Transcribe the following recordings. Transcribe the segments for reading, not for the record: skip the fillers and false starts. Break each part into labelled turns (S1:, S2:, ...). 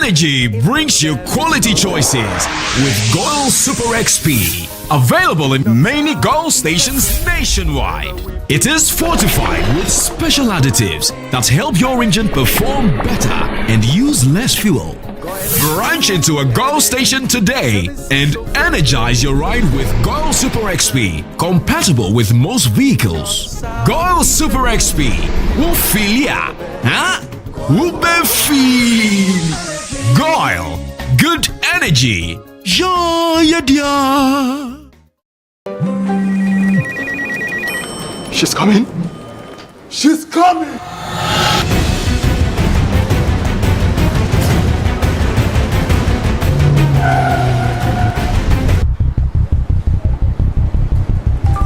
S1: Energy brings you quality choices with Goil Super XP. Available in many Goil stations nationwide. It is fortified with special additives that help your engine perform better and use less fuel. Branch into a Goil station today and energize your ride with Goil Super XP, compatible with most vehicles. Goil Super XP will fill ya, huh? Will be feel. Goil, good energy. Yeah.
S2: She's coming. She's coming.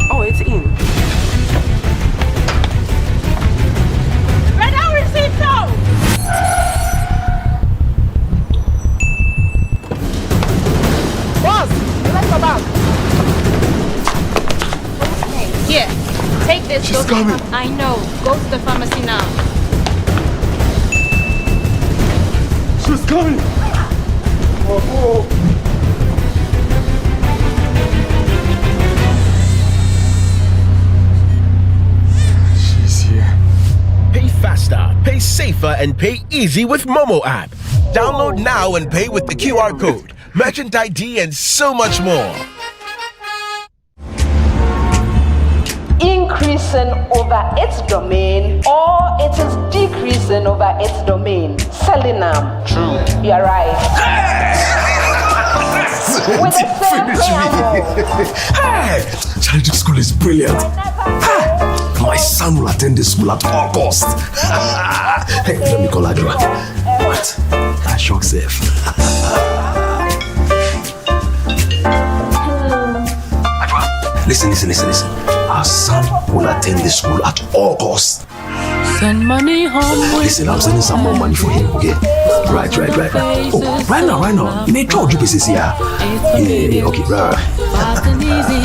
S3: Oh, it's in.
S4: Here, take this.
S2: She's coming.
S4: I know. Go to the pharmacy now.
S2: She's coming. Oh. She's here.
S5: Pay faster, pay safer, and pay easy with Momo app. Download now and pay with the QR code, merchant ID, and so much more.
S3: Increasing over its domain, or it is decreasing over its domain. Selling them.
S2: True.
S3: You're right. With the same preamble.
S6: Hey, charity school is brilliant. My son will attend the school at all costs. Hey, let me call Adra. What? That shock safe. Listen. Our son will attend the school at all costs.
S7: Send money home.
S6: Listen, I'm sending some more money for him, okay? Right. Oh, right now. You may draw you pieces here. Yeah, okay, right.
S7: Fast and easy.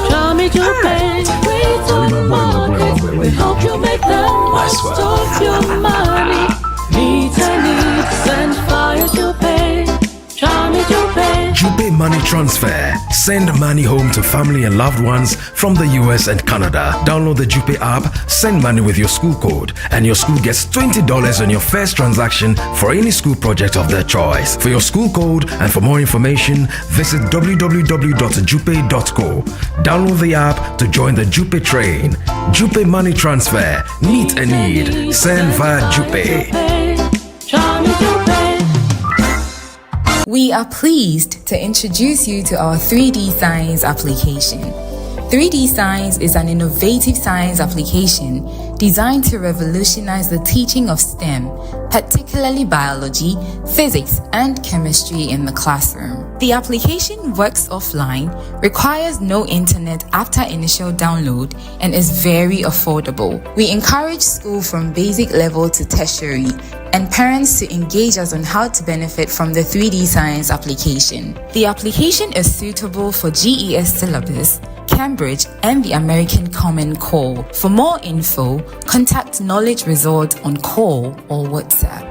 S7: Tell me to pay. My boy. Help you make the most of your money. Needs, send fire to pay. Tell me to pay.
S8: Jupe Money Transfer. Send money home to family and loved ones from the US and Canada. Download the Jupe app, send money with your school code, and your school gets $20 on your first transaction for any school project of their choice. For your school code and for more information, visit www.jupe.co. Download the app to join the Jupe train. Jupe Money Transfer. Meet a need. Send via Jupe.
S9: We are pleased to introduce you to our 3D Science application. 3D Science is an innovative science application designed to revolutionize the teaching of STEM, particularly biology, physics, and chemistry in the classroom. The application works offline, requires no internet after initial download, and is very affordable. We encourage school from basic level to tertiary and parents to engage us on how to benefit from the 3D Science application. The application is suitable for GES syllabus, Cambridge, and the American Common Core. For more info, contact Knowledge Resort on call or WhatsApp.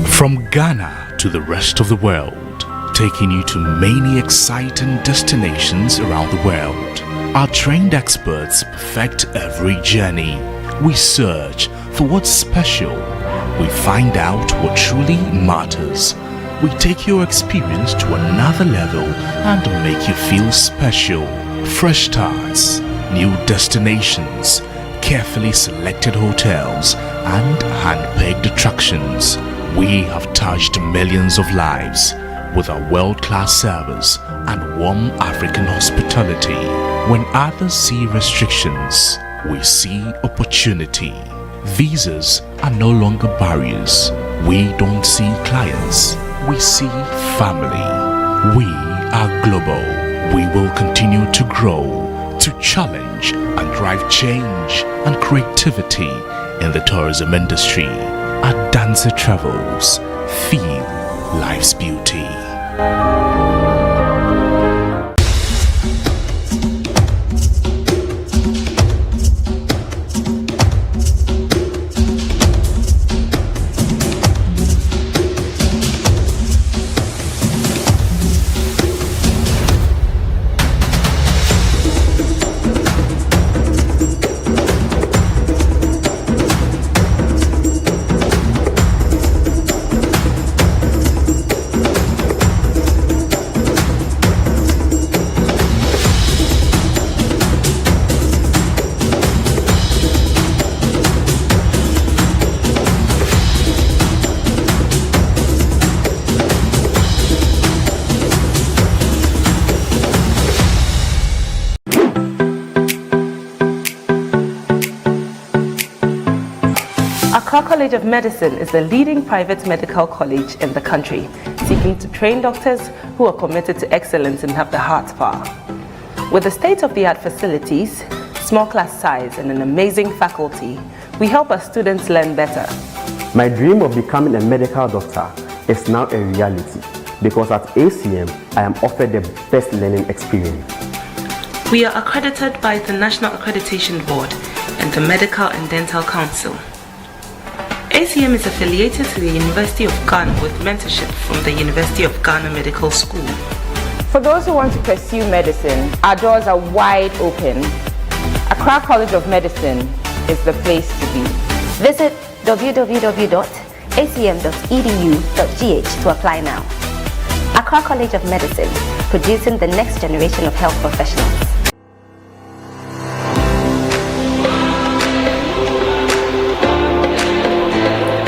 S10: From Ghana to the rest of the world, taking you to many exciting destinations around the world. Our trained experts perfect every journey. We search for what's special. We find out what truly matters. We take your experience to another level and make you feel special. Fresh starts, new destinations, carefully selected hotels, and hand-picked attractions. We have touched millions of lives with our world-class service and warm African hospitality. When others see restrictions, we see opportunity. Visas are no longer barriers. We don't see clients, we see family. We are global. We will continue to grow, to challenge and drive change and creativity in the tourism industry. At Dancer Travels, feel life's beauty.
S11: Accra College of Medicine is the leading private medical college in the country, seeking to train doctors who are committed to excellence and have the heart power. With the state-of-the-art facilities, small class size, and an amazing faculty, we help our students learn better.
S12: My dream of becoming a medical doctor is now a reality because at ACM, I am offered the best learning experience.
S11: We are accredited by the National Accreditation Board and the Medical and Dental Council. ACM is affiliated to the University of Ghana with mentorship from the University of Ghana Medical School.
S3: For those who want to pursue medicine, our doors are wide open. Accra College of Medicine is the place to be.
S13: Visit www.acm.edu.gh to apply now. Accra College of Medicine, producing the next generation of health professionals.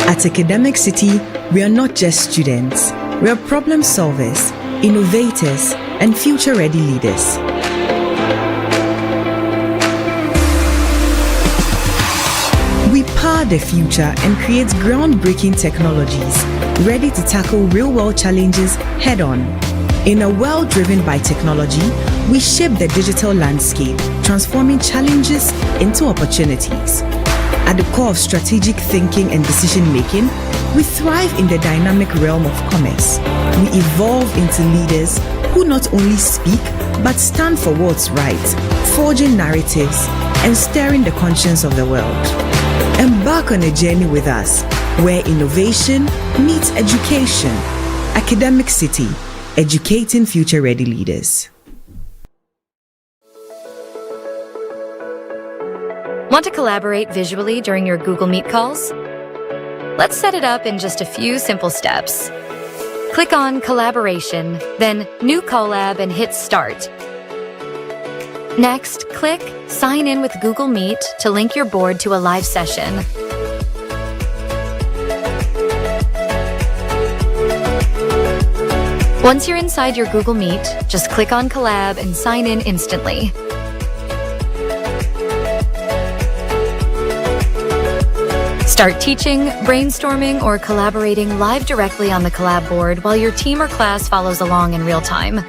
S14: At Academic City, we are not just students. We are problem solvers, innovators, and future-ready leaders. We power the future and create groundbreaking technologies ready to tackle real-world challenges head-on. In a world driven by technology, we shape the digital landscape, transforming challenges into opportunities. At the core of strategic thinking and decision-making, we thrive in the dynamic realm of commerce. We evolve into leaders who not only speak, but stand for what's right, forging narratives and stirring the conscience of the world. Embark on a journey with us, where innovation meets education. Academic City, educating future-ready leaders.
S15: Want to collaborate visually during your Google Meet calls? Let's set it up in just a few simple steps. Click on Collaboration, then New Collab and hit Start. Next, click Sign in with Google Meet to link your board to a live session. Once you're inside your Google Meet, just click on Collab and sign in instantly. Start teaching, brainstorming, or collaborating live directly on the Collab board while your team or class follows along in real time.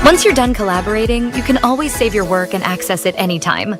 S15: Once you're done collaborating, you can always save your work and access it anytime.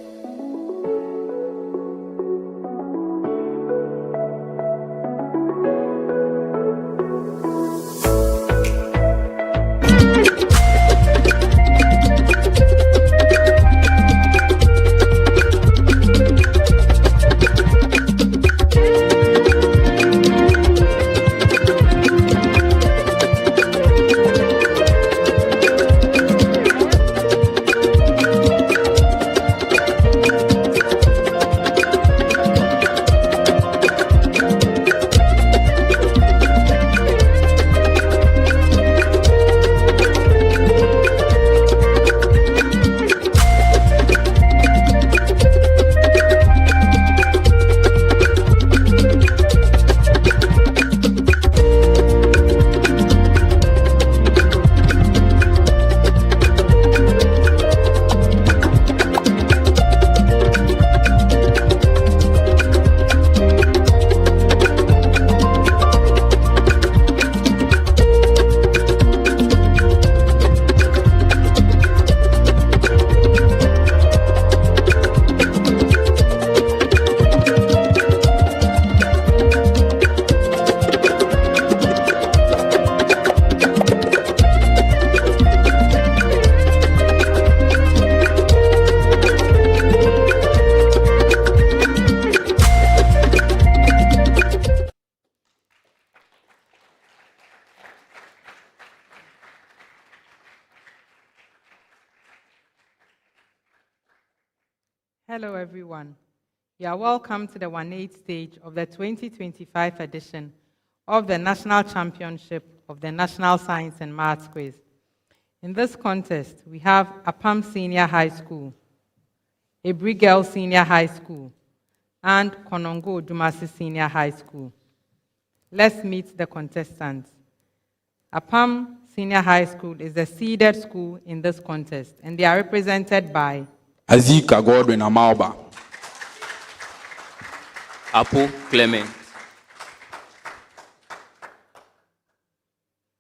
S16: Hello, everyone. You are welcome to the 1/8 stage of the 2025 edition of the National Championship of the National Science and Maths Quiz. In this contest, we have Apam Senior High School, Aburi Girls Senior High School, and Konongo Odumase Senior High School. Let's meet the contestants. Apam Senior High School is the seeded school in this contest, and they are represented by
S17: Azika Godwin Amalba,
S18: Apo Clement.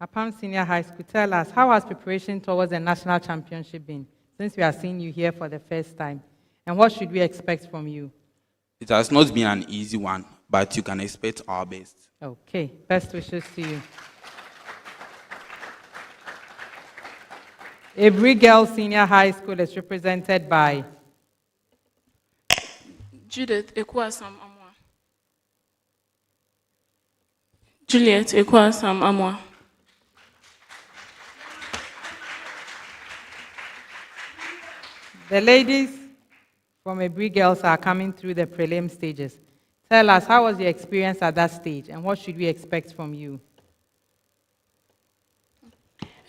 S16: Apam Senior High School, tell us, how has preparation towards the national championship been, since we are seeing you here for the first time? And what should we expect from you?
S17: It has not been an easy one, but you can expect our best.
S16: Okay, best wishes to you. Aburi Girls Senior High School is represented by
S19: Judith Ekwasam Amwa. Juliet Ekwasam Amwa.
S16: The ladies from Aburi Girls are coming through the prelim stages. Tell us, how was your experience at that stage, and what should we expect from you?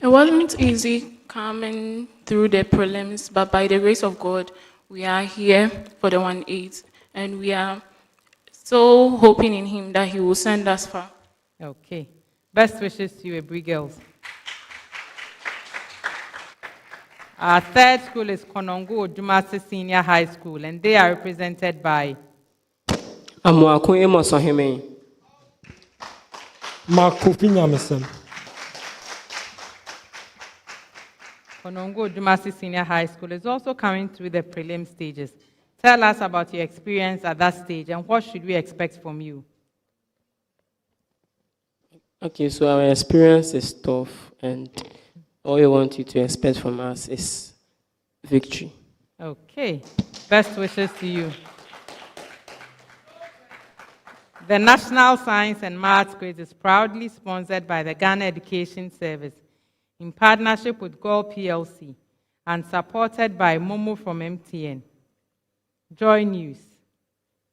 S19: It wasn't easy coming through the prelims, but by the grace of God, we are here for the 1/8, and we are so hoping in Him that He will send us far.
S16: Okay. Best wishes to you, Aburi Girls. Our third school is Konongo Odumase Senior High School, and they are represented by
S20: Amuaku Emosohime.
S2: Makufi Nyamesen.
S16: Konongo Odumase Senior High School is also coming through the prelim stages. Tell us about your experience at that stage, and what should we expect from you?
S20: Okay, so our experience is tough, and all we want you to expect from us is victory.
S16: Okay. Best wishes to you. The National Science and Maths Quiz is proudly sponsored by the Ghana Education Service in partnership with GOL PLC and supported by Momo from MTN, Joy News,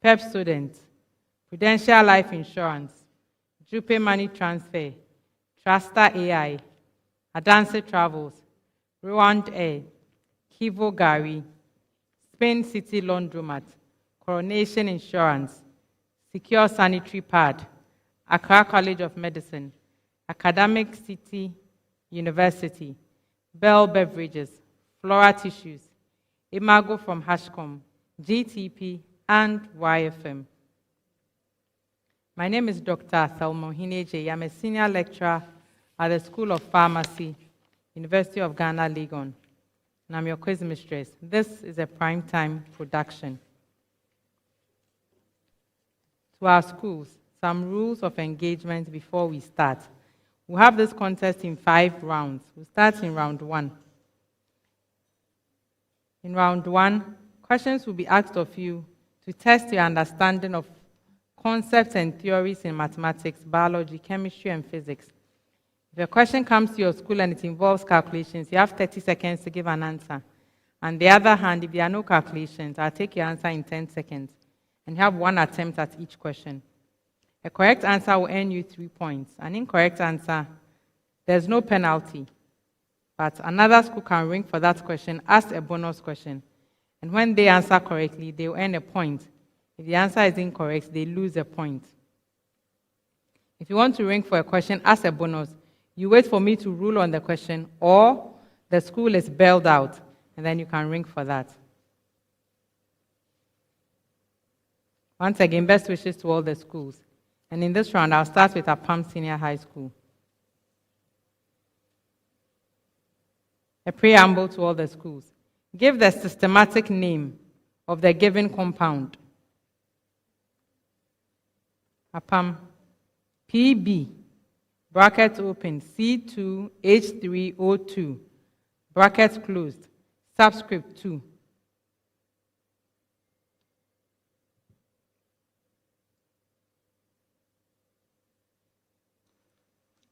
S16: PEP Students, Prudential Life Insurance, Jupe Money Transfer, Truster AI, Adanse Travels, Rwand Air, Kivo Gari, Spain City Laundromat, Coronation Insurance, Secure Sanitary Pad, Accra College of Medicine, Academic City University, Bell Beverages, Flora Tissues, Imago from Hashcom, GTP, and YFM. My name is Dr. Thelma Hineje. I'm a senior lecturer at the School of Pharmacy, University of Ghana, Legon. And I'm your quiz mistress. This is a primetime production. To our schools, some rules of engagement before we start. We'll have this contest in 5 rounds. We'll start in round 1. In round 1, questions will be asked of you to test your understanding of concepts and theories in mathematics, biology, chemistry, and physics. If a question comes to your school and it involves calculations, you have 30 seconds to give an answer. On the other hand, if there are no calculations, I'll take your answer in 10 seconds. And you have 1 attempt at each question. A correct answer will earn you 3 points. An incorrect answer, there's no penalty. But another school can ring for that question as a bonus question. And when they answer correctly, they will earn a point. If the answer is incorrect, they lose a point. If you want to ring for a question as a bonus, you wait for me to rule on the question, or the school is bailed out, and then you can ring for that. Once again, best wishes to all the schools. And in this round, I'll start with Apam Senior High School. A preamble to all the schools. Give the systematic name of the given compound. Apam, PB, bracket open, C2H3O2, bracket closed, subscript 2.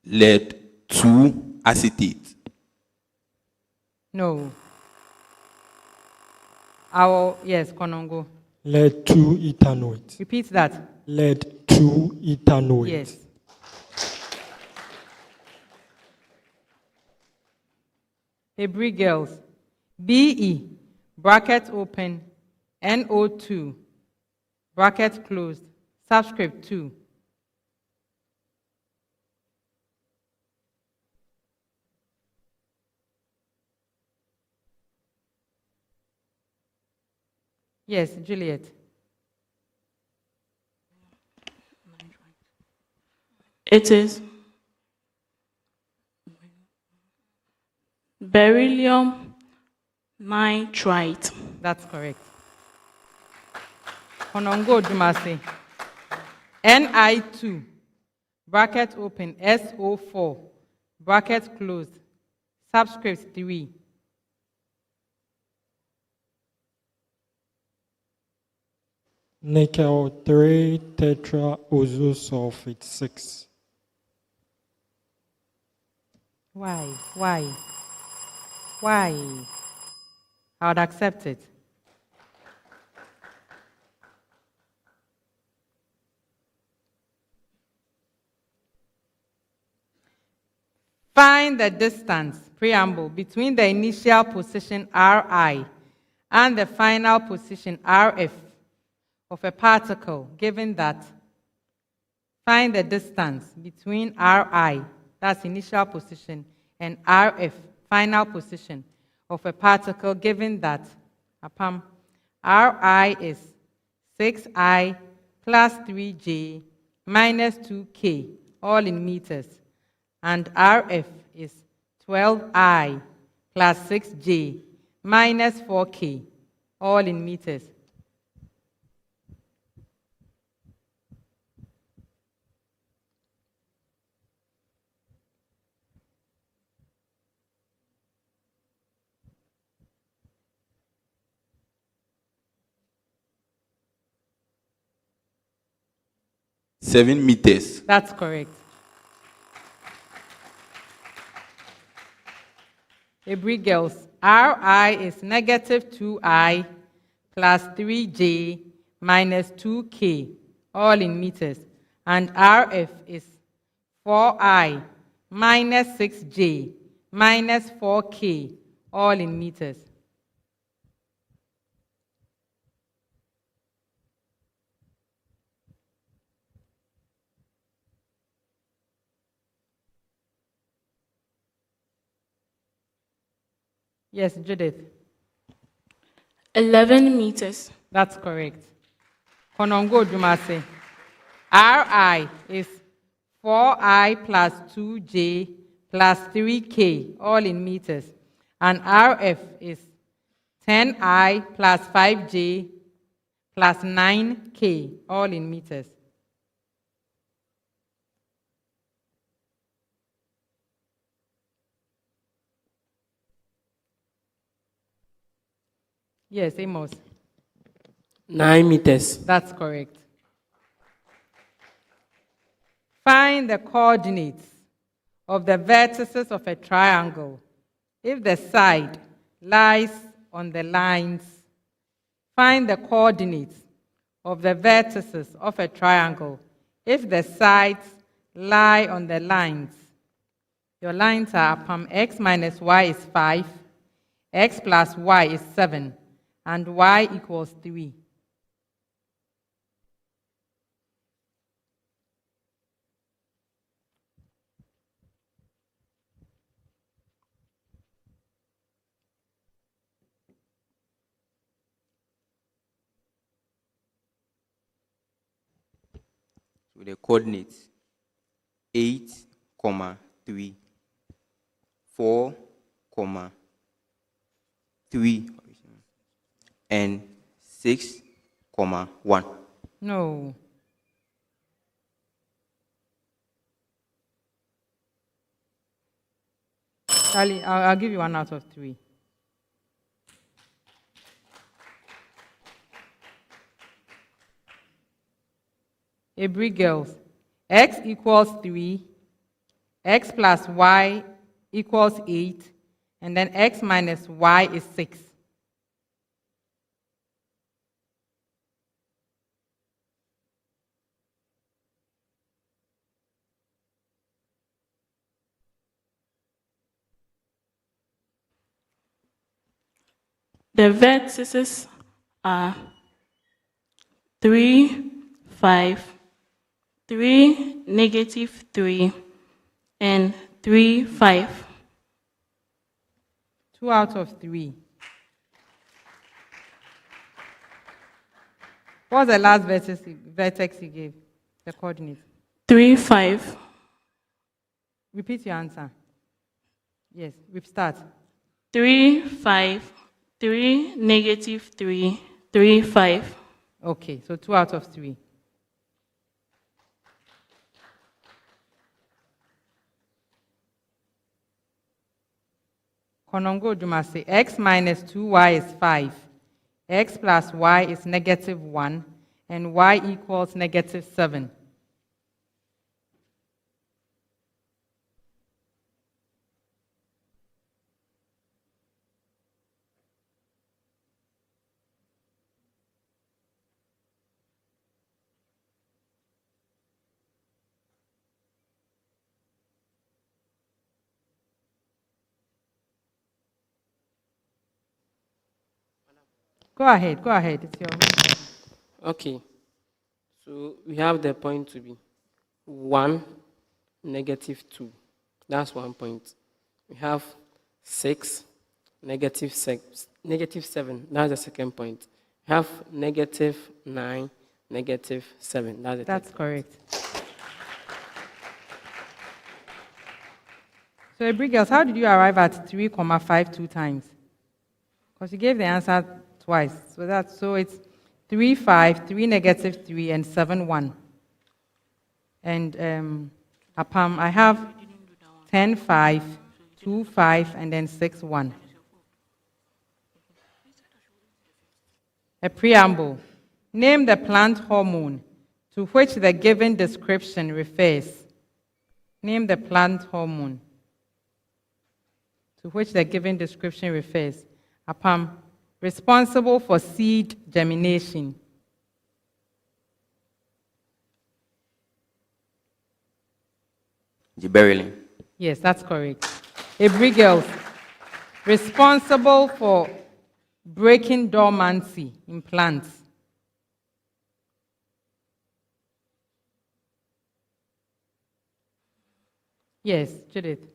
S17: Lead 2 acetate.
S16: No. Yes, Konongo.
S2: Lead 2 ethanoate.
S16: Repeat that.
S2: Lead 2 ethanoate.
S16: Yes. Aburi Girls. BE, bracket open, NO2, bracket closed, subscript 2. Yes, Juliet.
S19: It is beryllium nitrite.
S16: That's correct. Konongo Odumase. Ni2, bracket open, SO4, bracket closed, subscript 3.
S2: Nickel 3 tetraozosulfate 6.
S16: Why? I would accept it. Find the distance, preamble, between the initial position Ri and the final position Rf of a particle, given that. Find the distance between Ri, that's initial position, and Rf, final position of a particle, given that Apam, Ri is 6I plus 3J minus 2K, all in meters, and Rf is 12I plus 6J minus 4K, all in meters.
S17: Seven meters.
S16: That's correct. Aburi girls, Ri is negative 2I plus 3J minus 2K, all in meters, and Rf is 4I minus 6J minus 4K, all in meters. Yes, Judith.
S19: 11 meters.
S16: That's correct. Konongo Odumase. Ri is 4I plus 2J plus 3K, all in meters. And Rf is 10I plus 5J plus 9K, all in meters. Yes, Amos.
S20: 9 meters.
S16: That's correct. Find the coordinates of the vertices of a triangle if the side lies on the lines. Find the coordinates of the vertices of a triangle if the sides lie on the lines. Your lines are Apam, x minus y is 5, x plus y is 7, and y equals 3.
S18: With the coordinates 8, 3, 4, 3, and 6, 1.
S16: No. Charlie, I'll give you 1 out of 3. Aburi girls, x equals 3, x plus y equals 8, and then x minus y is 6.
S19: The vertices are 3, 5, 3, negative 3, and 3, 5.
S16: 2 out of 3. What's the last vertex you gave? The coordinate.
S19: 3, 5.
S16: Repeat your answer. Yes, we start.
S19: 3, 5, 3, negative 3, 3, 5.
S16: Okay, so 2 out of 3. Konongo Odumase, x minus 2y is 5. X plus y is negative 1, and y equals negative 7. Go ahead, it's your...
S20: Okay. So we have the point to be 1, negative 2. That's 1 point. We have 6, negative 7. That's the second point. We have negative 9, negative 7. That's
S16: correct. So, Aburi girls, how did you arrive at 3,52 times? Because you gave the answer twice. So it's 3, 5, 3, negative 3, and 7, 1. And Apam, I have 10, 5, 2, 5, and then 6, 1. A preamble. Name the plant hormone to which the given description refers. Name the plant hormone to which the given description refers. Apam, responsible for seed germination.
S18: Gibberellin.
S16: Yes, that's correct. Aburi girls, responsible for breaking dormancy in plants. Yes, Judith.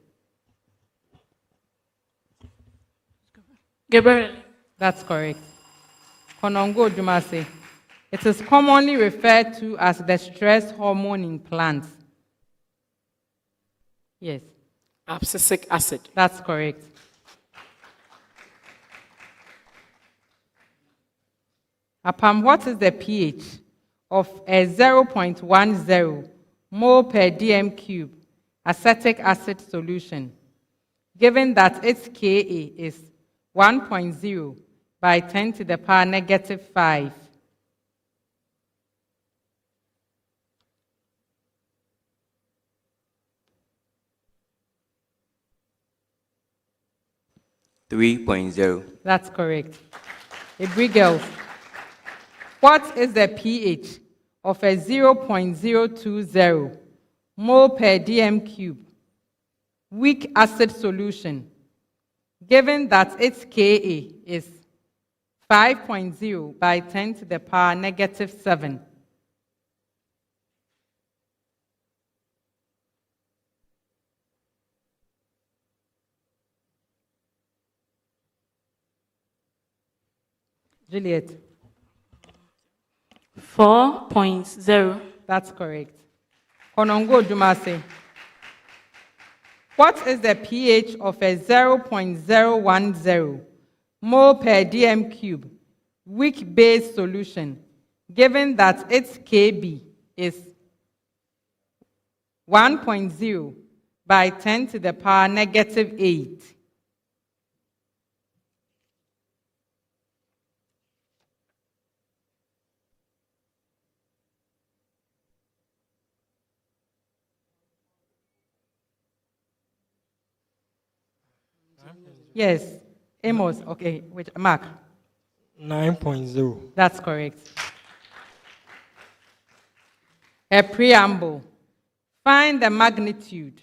S19: Gibberellin.
S16: That's correct. Konongo Odumase. It is commonly referred to as the stress hormone in plants. Yes.
S20: Abscisic acid.
S16: That's correct. Apam, what is the pH of a 0.10 mole per dm cube acetic acid solution, given that its Ka is 1.0 by 10 to the power negative 5?
S18: .0.
S16: That's correct. Aburi girls, what is the pH of a 0.020 mole per dm cube weak acid solution, given that its Ka is 5.0 by 10 to the power negative 7? Juliet.
S19: 4.0.
S16: That's correct. Konongo Odumase. What is the pH of a 0.010 mole per dm cube weak base solution, given that its Kb is 1.0 by 10 to the power negative 8? Yes. Amos, okay, wait, Mark.
S2: 9.0.
S16: That's correct. A preamble. Find the magnitude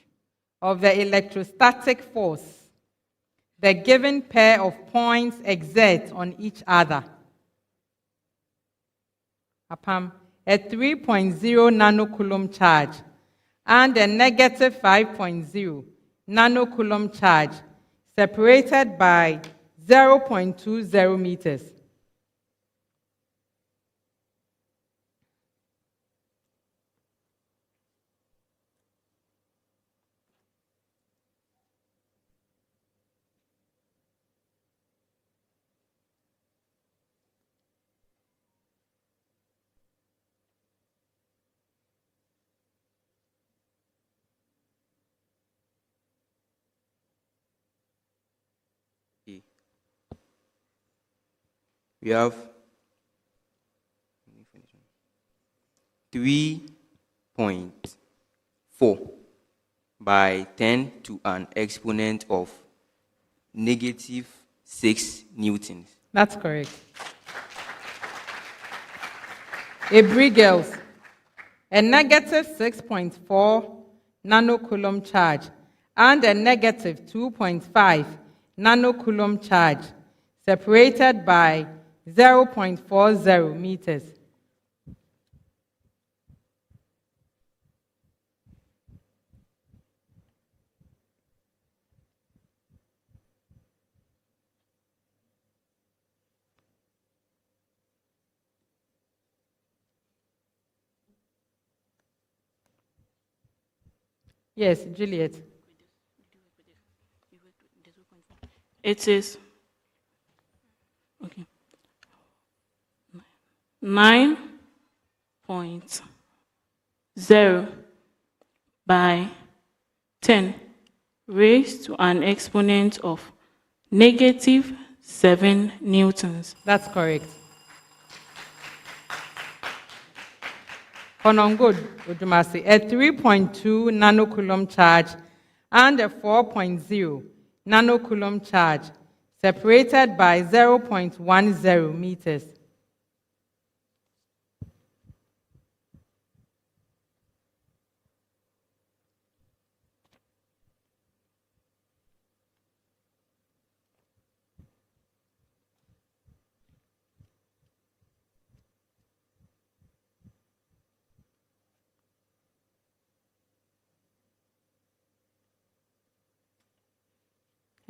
S16: of the electrostatic force the given pair of points exert on each other. Apam, a 3.0 nanocoulomb charge and a negative 5.0 nanocoulomb charge separated by 0.20 meters.
S18: We have 3.4 by 10 to an exponent of negative 6 newtons.
S16: That's correct. Aburi girls, a negative 6.4 nanocoulomb charge and a negative 2.5 nanocoulomb charge separated by 0.40 meters. Yes, Juliet.
S19: It is 9.0 by 10 raised to an exponent of negative 7 newtons.
S16: That's correct. Konongo, Odumase, a 3.2 nanocoulomb charge and a 4.0 nanocoulomb charge separated by 0.10 meters.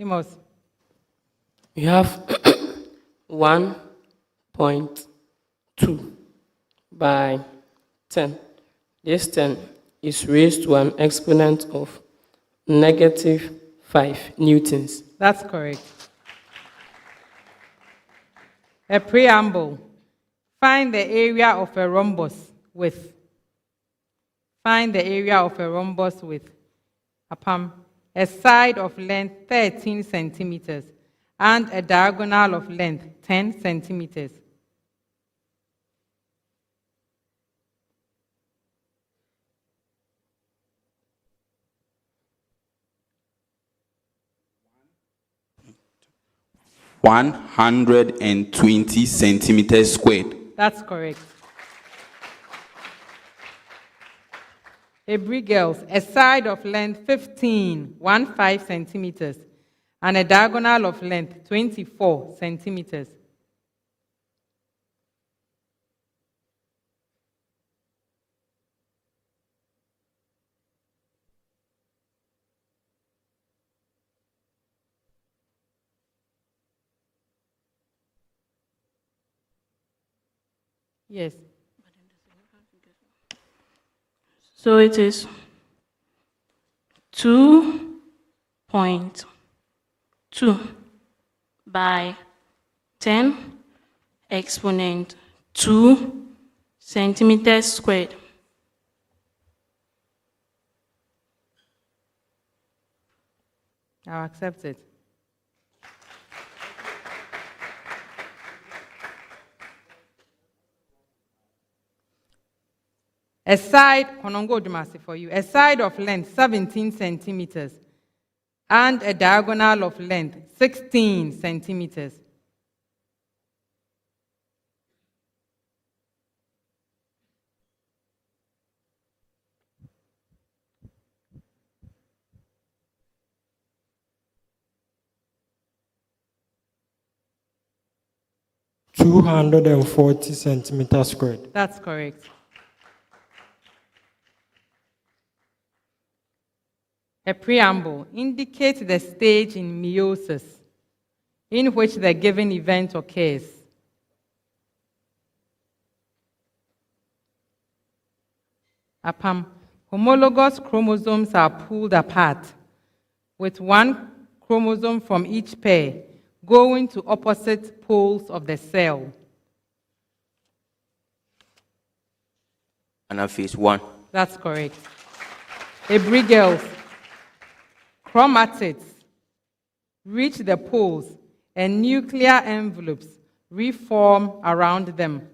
S16: Amos.
S20: We have 1.2 by 10. This 10 is raised to an exponent of negative 5 newtons.
S16: That's correct. A preamble. Find the area of a rhombus with. Find the area of a rhombus with. Apam. A side of length 13 centimeters and a diagonal of length 10 centimeters.
S17: (120 centimeters squared).
S16: That's correct. Aburi girls, a side of length 15 centimeters and a diagonal of length 24 centimeters. Yes.
S19: So it is 2.2 by 10 exponent 2 centimeters squared.
S16: I'll accept it. A side, Konongo Odumase for you, a side of length 17 centimeters and a diagonal of length 16 centimeters.
S2: (240 centimeters squared).
S16: That's correct. A preamble indicates the stage in meiosis in which the given event occurs. Apam, homologous chromosomes are pulled apart with one chromosome from each pair going to opposite poles of the cell.
S18: Anaphase 1.
S16: That's correct. Aburi girls, chromatids reach the poles and nuclear envelopes reform around them?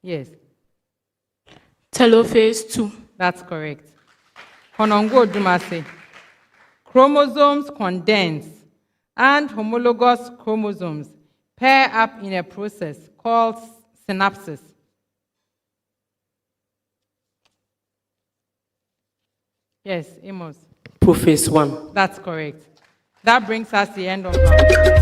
S16: Yes.
S19: Telophase 2.
S16: That's correct. Konongo Odumase. Chromosomes condense and homologous chromosomes pair up in a process called synapsis. Yes, Amos.
S20: Prophase 1.
S16: That's correct. That brings us to the end of our...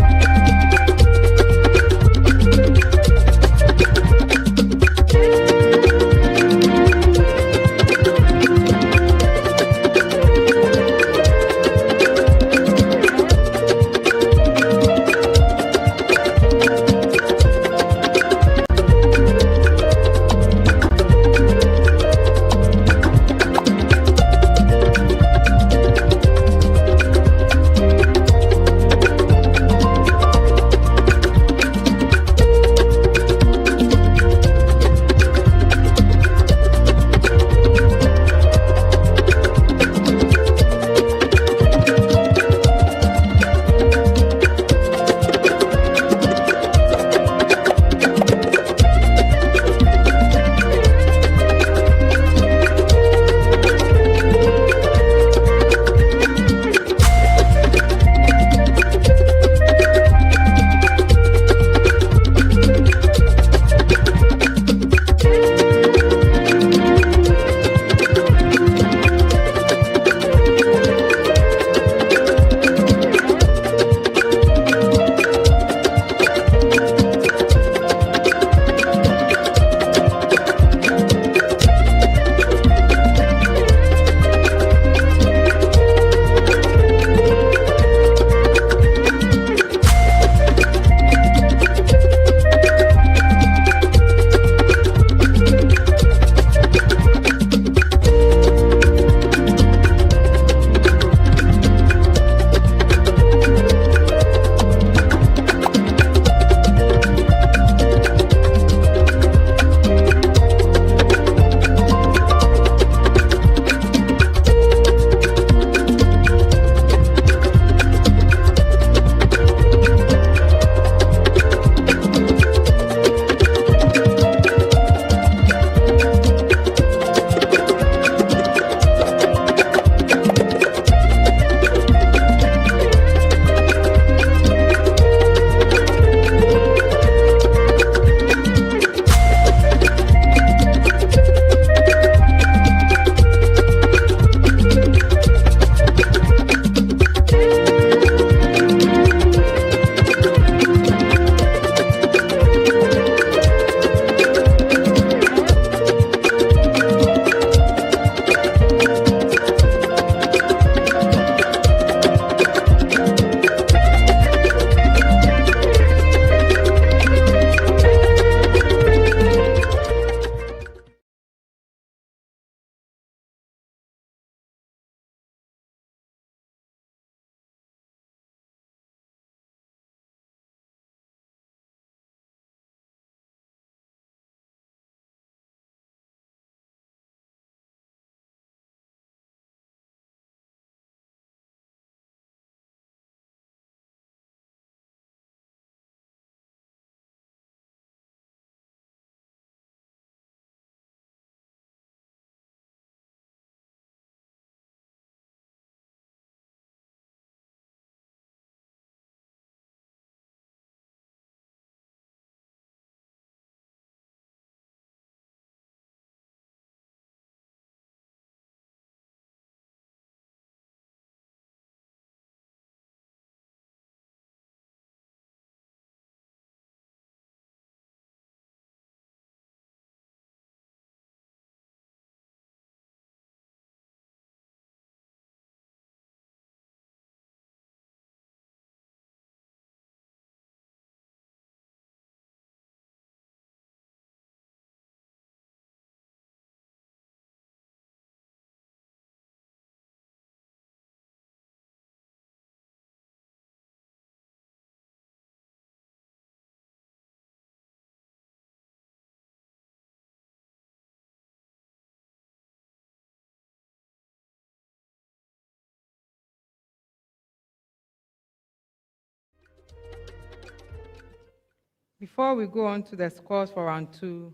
S16: Before we go on to the scores for round 2,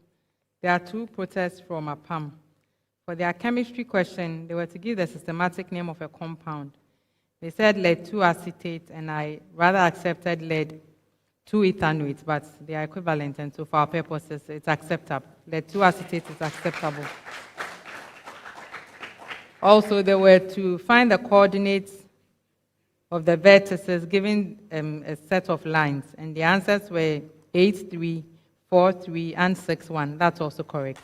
S16: there are 2 protests from Apam. For their chemistry question, they were to give the systematic name of a compound. They said lead 2-acetate, and I rather accepted lead 2-ethanoate, but they are equivalent, and so for our purposes, it's acceptable. Lead 2-acetate is acceptable. Also, they were to find the coordinates of the vertices given a set of lines, and the answers were 8, 3, 4, 3, and 6, 1. That's also correct.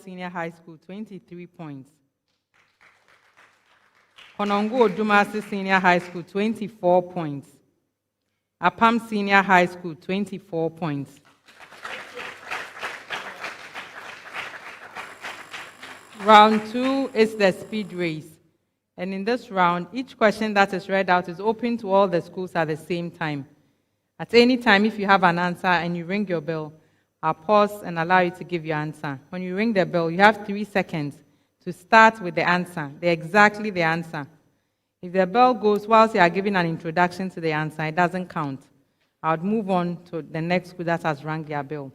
S16: Senior High School, 23 points. Konongo Odumase Senior High School, 24 points. Apam Senior High School, 24 points. Round 2 is the speed race. And in this round, each question that is read out is open to all the schools at the same time. At any time, if you have an answer and you ring your bell, I'll pause and allow you to give your answer. When you ring the bell, you have 3 seconds to start with the answer, exactly the answer. If the bell goes whilst you are giving an introduction to the answer, it doesn't count. I would move on to the next school that has rang their bell.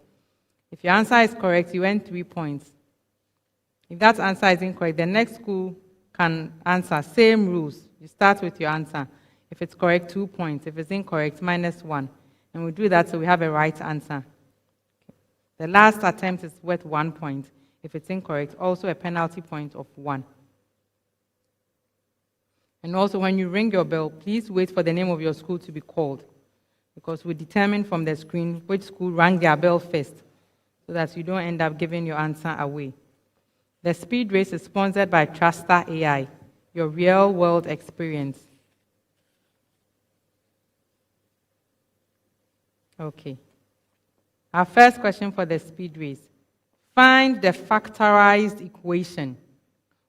S16: If your answer is correct, you earn 3 points. If that answer is incorrect, the next school can answer. Same rules. You start with your answer. If it's correct, 2 points. If it's incorrect, -1. And we do that so we have a right answer. The last attempt is worth 1 point. If it's incorrect, also a penalty point of 1. And also, when you ring your bell, please wait for the name of your school to be called, because we determine from the screen which school rang their bell first, so that you don't end up giving your answer away. The speed race is sponsored by Truster AI, your real-world experience. Okay. Our first question for the speed race. Find the factorized equation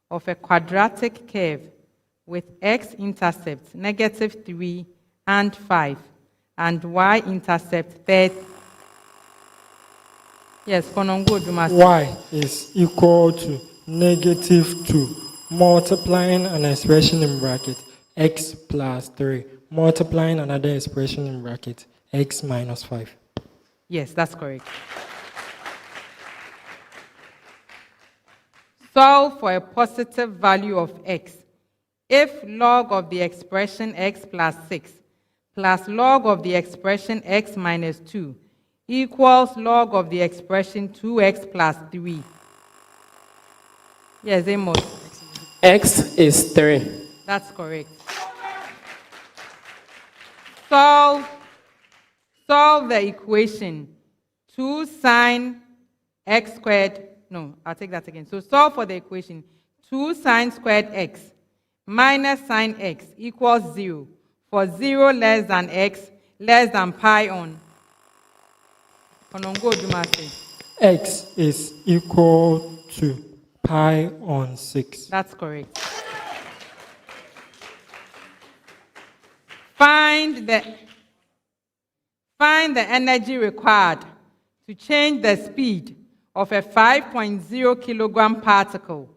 S16: of a quadratic curve with x-intercept -3 and 5 and y-intercept 30. Yes, Konongo Odumase.
S2: Y is equal to -2, multiplying an expression in bracket x plus 3, multiplying another expression in bracket x minus 5.
S16: Yes, that's correct. Solve for a positive value of x if log of the expression x plus 6 plus log of the expression x minus 2 equals log of the expression 2x plus 3. Yes, Amos.
S20: X is 3.
S16: That's correct. Solve the equation 2 sine x squared. No, I'll take that again. So solve for the equation 2 sine squared x minus sine x equals 0 for 0 less than x less than pi on. Konongo Odumase.
S2: X is equal to pi on 6.
S16: That's correct. Find the energy required to change the speed of a 5.0 kilogram particle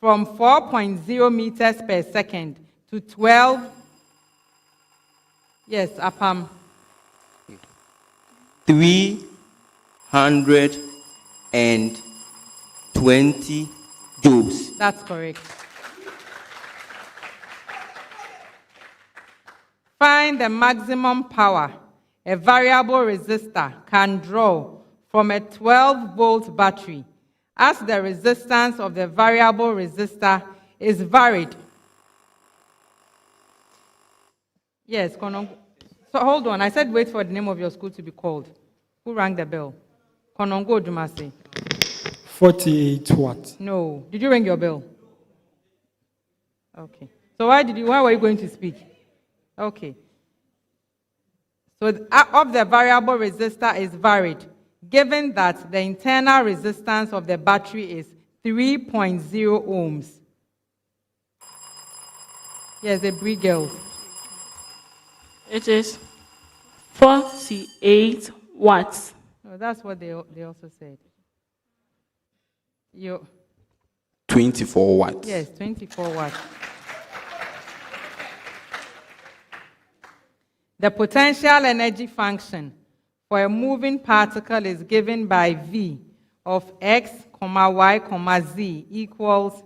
S16: from 4.0 meters per second to 12. Yes, Apam.
S18: 320 joules.
S16: That's correct. Find the maximum power a variable resistor can draw from a 12-volt battery as the resistance of the variable resistor is varied. Yes, Konongo. So hold on, I said wait for the name of your school to be called. Who rang the bell? Konongo Odumase.
S2: 48 watts.
S16: No. Did you ring your bell? Okay. So why were you going to speak? Okay. So of the variable resistor is varied, given that the internal resistance of the battery is 3.0 ohms. Yes, the Aburi girls.
S19: It is 48 watts.
S16: No, that's what they also said.
S17: 24 watts.
S16: Yes, 24 watts. The potential energy function for a moving particle is given by V of x, y, z equals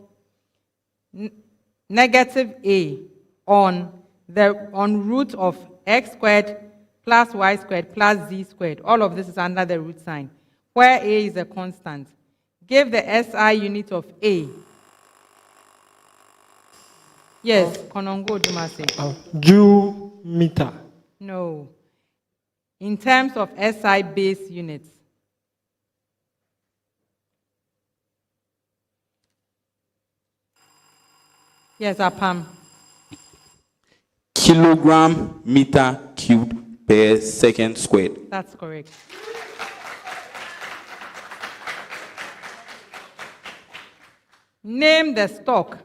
S16: -a on root of x squared plus y squared plus z squared. All of this is under the root sign, where a is a constant. Give the SI unit of A. Yes, Konongo Odumase.
S2: Joule meter.
S16: No. In terms of SI base units. Yes, Apam.
S17: Kilogram meter cubed per second squared.
S16: That's correct. Name the stalk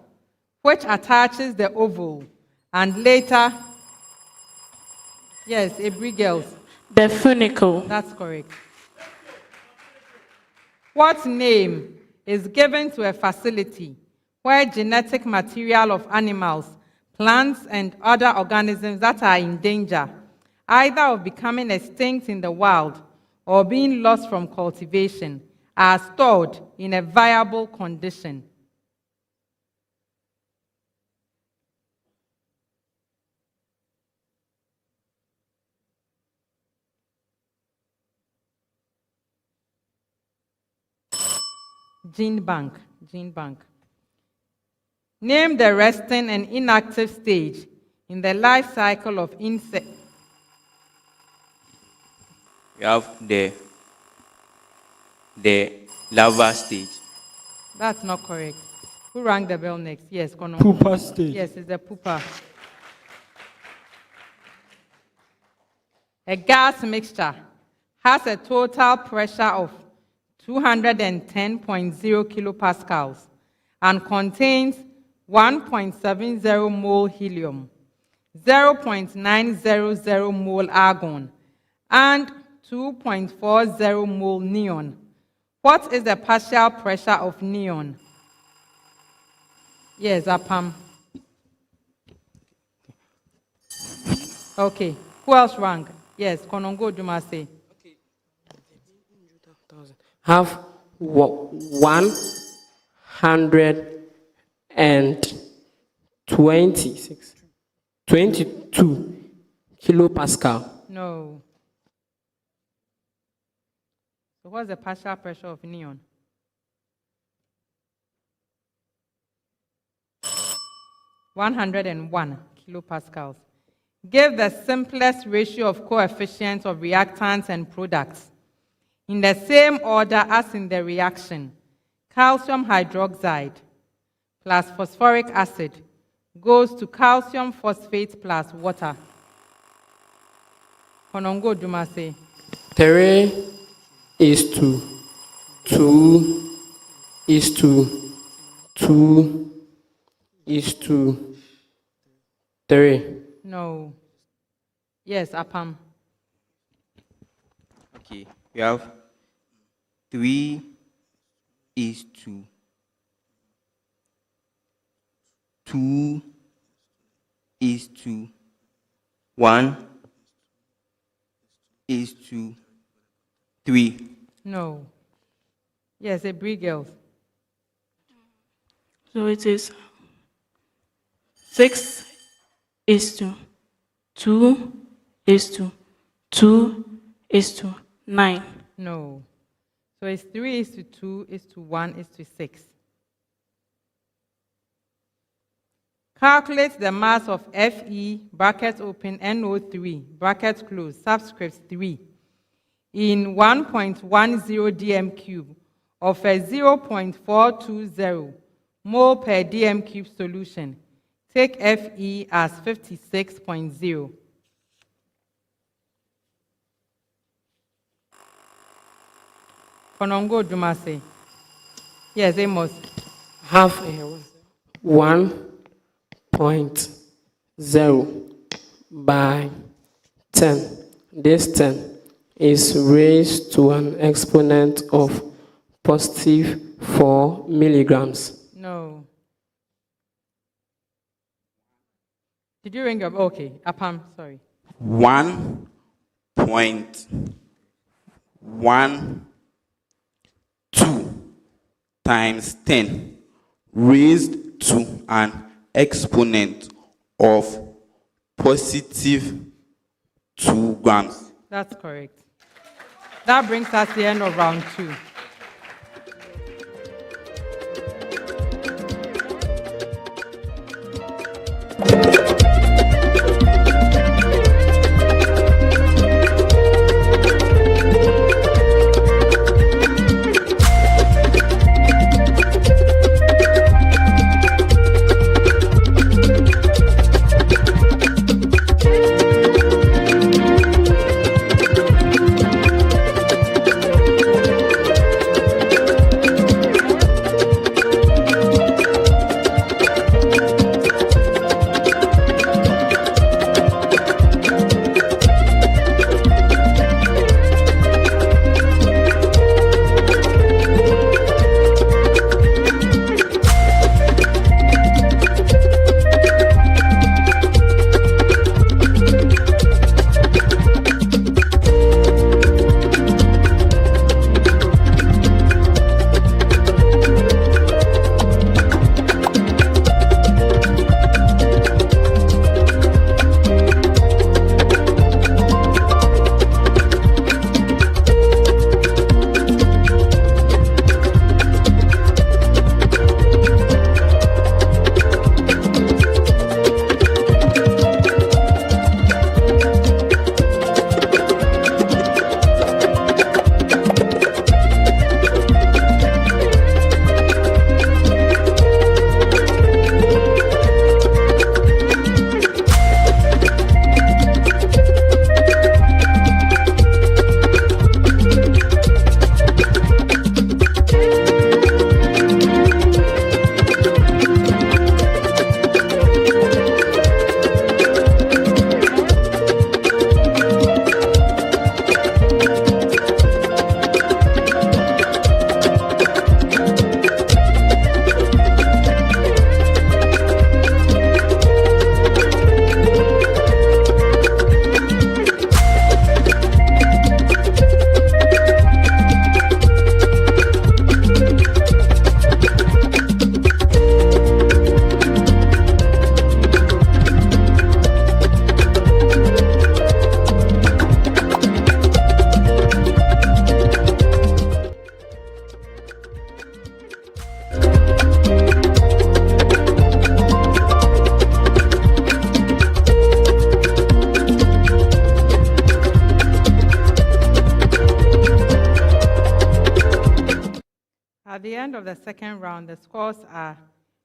S16: which attaches the oval and later, yes, Aburi girls.
S19: The funicle.
S16: That's correct. What name is given to a facility where genetic material of animals, plants, and other organisms that are in danger, either of becoming extinct in the wild or being lost from cultivation, are stored in a viable condition? Gene bank. Name the resting and inactive stage in the life cycle of insect.
S18: We have the larva stage.
S16: That's not correct. Who rang the bell next? Yes, Konongo.
S2: Pupa stage.
S16: Yes, it's the pupa. A gas mixture has a total pressure of 210.0 kilopascals and contains 1.70 mole helium, 0.900 mole argon, and 2.40 mole neon. What is the partial pressure of neon? Yes, Apam. Okay. Who else rang? Yes, Konongo Odumase.
S20: Have 22 kilopascal.
S16: No. So what's the partial pressure of neon? (101 kilopascals). Give the simplest ratio of coefficients of reactants and products in the same order as in the reaction. Calcium hydroxide plus phosphoric acid goes to calcium phosphate plus water. Konongo Odumase.
S20: 3:2:2:3.
S16: No. Yes, Apam.
S18: Okay, we have 3:2. 2:1:3.
S16: No. Yes, Aburi girls.
S19: So it is 6:2:2:9.
S16: No. So it's 3:2:1:6. Calculate the mass of Fe, bracket open, NO3, bracket close, subscript 3, in 1.10 dm cube of a 0.420 mole per dm cube solution. Take Fe as 56.0. Konongo Odumase. Yes, Amos.
S20: Have 1.0 by 10. This 10 is raised to an exponent of positive 4 milligrams.
S16: No. Did you ring up? Okay, Apam, sorry.
S17: 1.12 times 10 raised to an exponent of positive 2 grams.
S16: That's correct. That brings us to the end of round 2. end of the second round, the scores are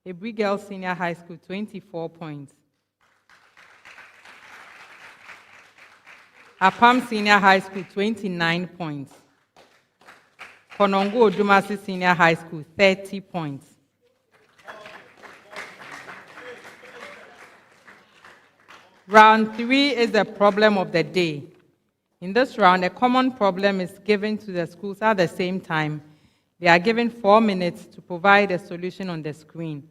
S16: Aburi Girls Senior High School, 24 points. Apam Senior High School, 29 points. Konongo Odumase Senior High School, 30 points. Round 3 is the problem of the day. In this round, a common problem is given to the schools at the same time. They are given 4 minutes to provide a solution on the screen.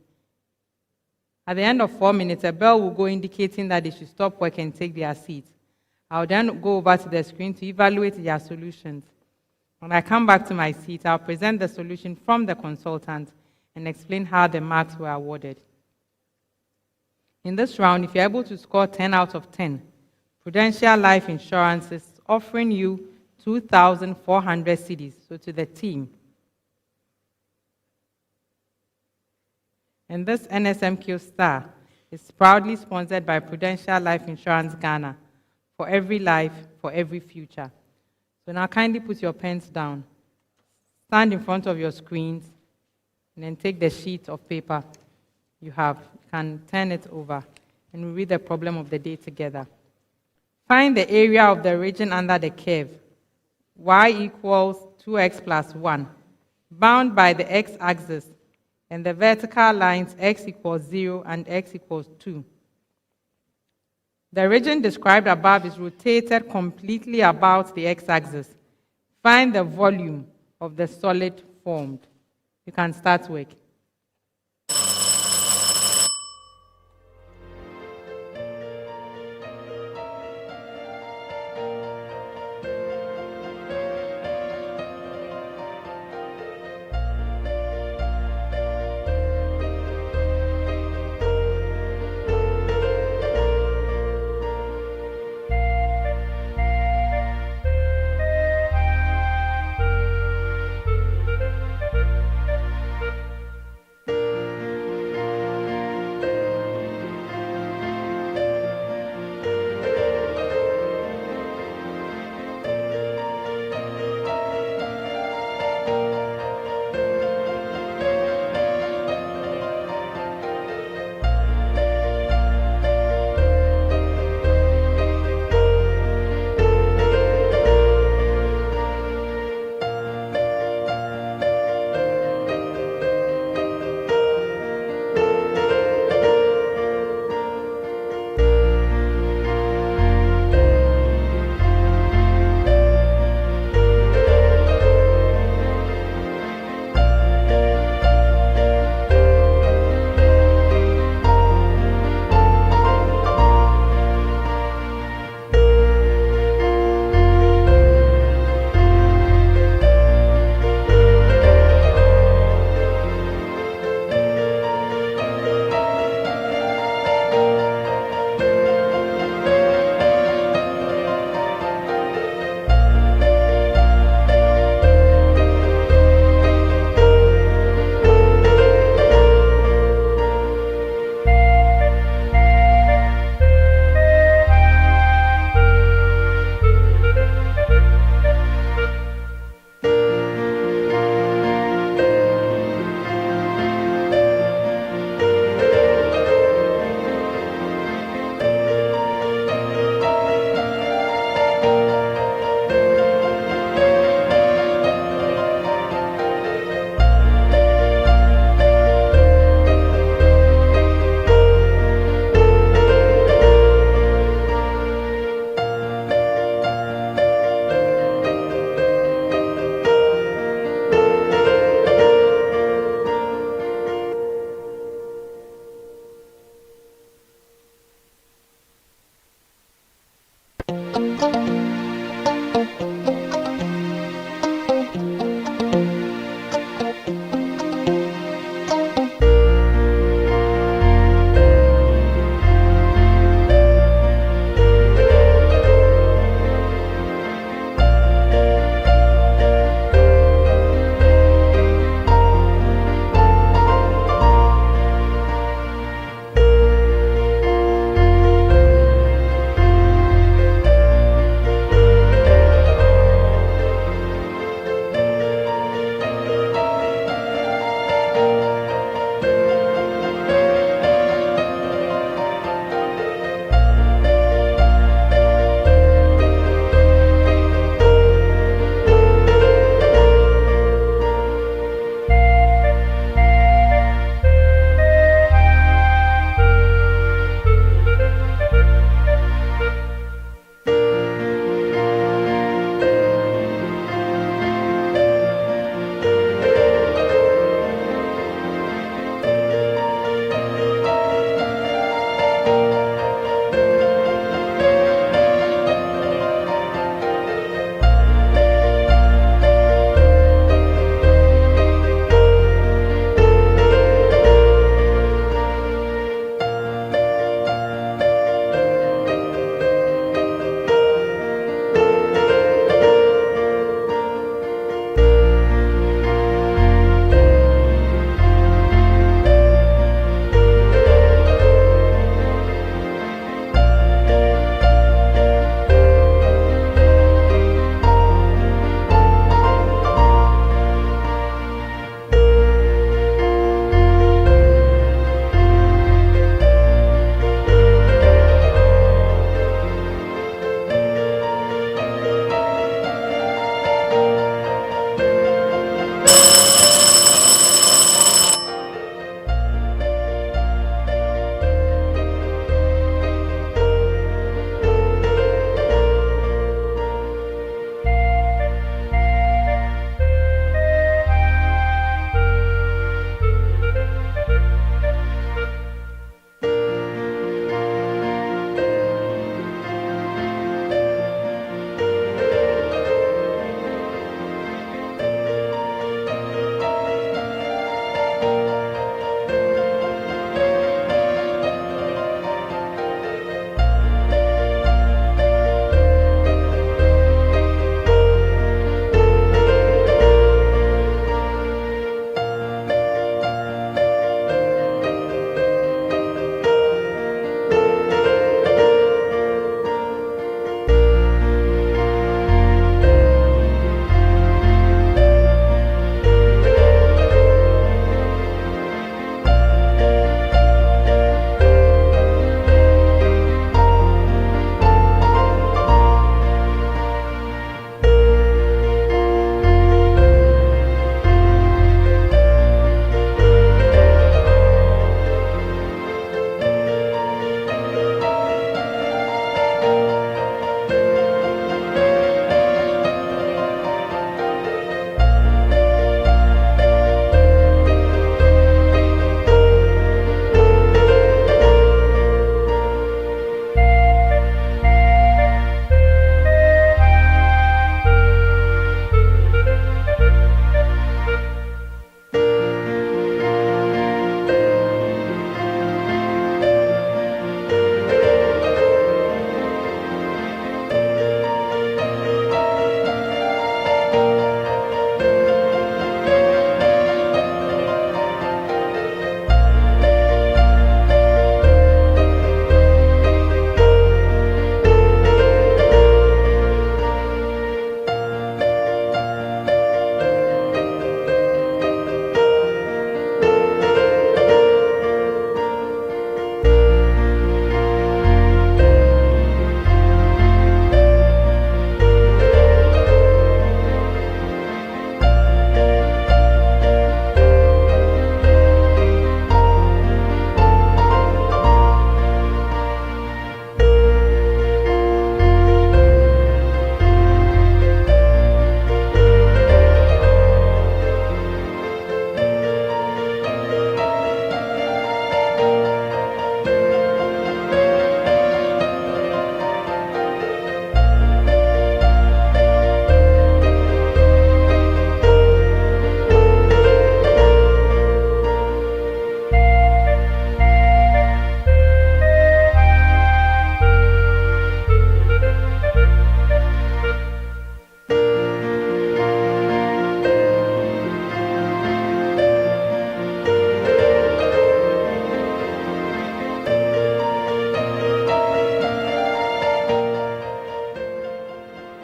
S16: At the end of 4 minutes, a bell will go indicating that they should stop work and take their seats. I'll then go over to the screen to evaluate their solutions. When I come back to my seat, I'll present the solution from the consultant and explain how the marks were awarded. In this round, if you're able to score 10 out of 10, Prudential Life Insurance is offering you 2,400 cedis, so to the team. And this NSMQ star is proudly sponsored by Prudential Life Insurance Ghana, for every life, for every future. So now kindly put your pens down, stand in front of your screens, and then take the sheet of paper you have. You can turn it over, and we'll read the problem of the day together. Find the area of the region under the curve, y equals 2x plus 1, bound by the x-axis, and the vertical lines x equals 0 and x equals 2. The region described above is rotated completely about the x-axis. Find the volume of the solid formed. You can start work.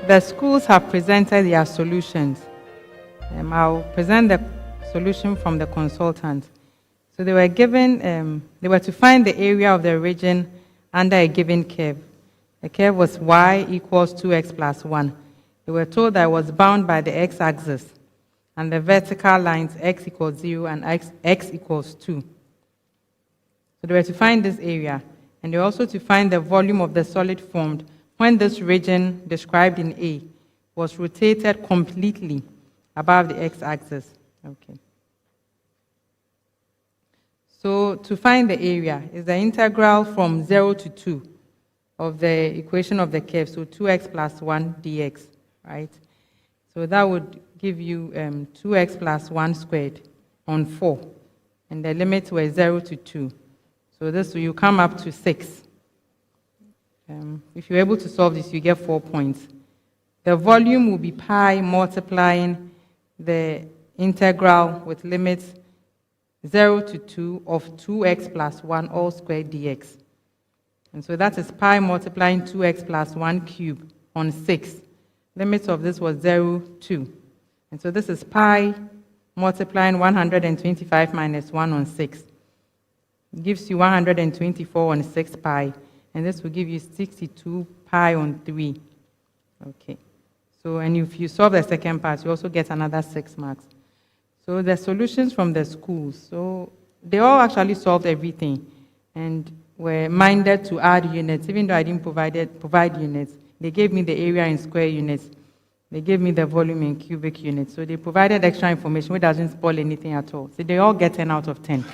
S16: The schools have presented their solutions. I'll present the solution from the consultant. So they were given, they were to find the area of the region under a given curve. The curve was y equals 2x plus 1. They were told that it was bound by the x-axis and the vertical lines x equals 0 and x equals 2. So they were to find this area, and they were also to find the volume of the solid formed when this region described in A was rotated completely above the x-axis. Okay. So to find the area is the integral from 0 to 2 of the equation of the curve, so 2x plus 1 dx, right? So that would give you 2x plus 1 squared on 4, and the limits were 0 to 2. So this will come up to 6. If you're able to solve this, you get 4 points. The volume will be pi multiplying the integral with limits 0 to 2 of 2x plus 1 all squared dx. And so that is pi multiplying 2x plus 1 cubed on 6. Limits of this was 0, 2. And so this is pi multiplying 125 minus 1 on 6. It gives you 124 on 6 pi. And this will give you 62 pi on 3. Okay. So, and if you solve the second part, you also get another 6 marks. So the solutions from the schools. So they all actually solved everything and were minded to add units. Even though I didn't provide units, they gave me the area in square units. They gave me the volume in cubic units. So they provided extra information which doesn't spoil anything at all. So they all get 10 out of 10.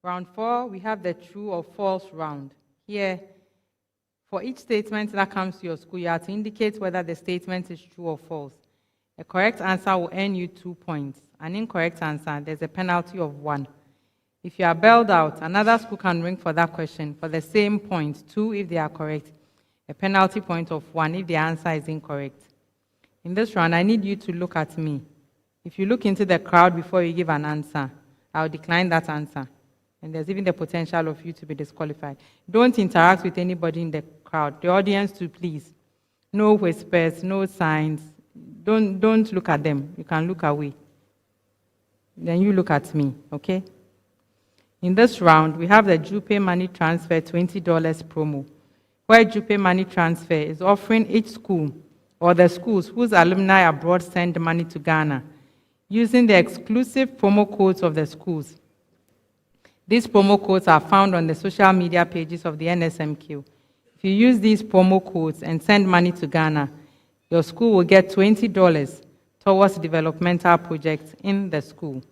S16: Round 4, we have the true or false round. Here, for each statement that comes to your school, you have to indicate whether the statement is true or false. A correct answer will earn you 2 points. An incorrect answer, there's a penalty of 1. If you are bailed out, another school can ring for that question for the same point, 2 if they are correct, a penalty point of 1 if the answer is incorrect. In this round, I need you to look at me. If you look into the crowd before you give an answer, I'll decline that answer. And there's even the potential of you to be disqualified. Don't interact with anybody in the crowd. The audience too, please. No whispers, no signs. Don't look at them. You can look away. Then you look at me, okay? In this round, we have the Jupe Money Transfer $20 promo, where Jupe Money Transfer is offering each school or the schools whose alumni abroad send money to Ghana using the exclusive promo codes of the schools. These promo codes are found on the social media pages of the NSMQ. If you use these promo codes and send money to Ghana, your school will get $20 towards developmental projects in the school.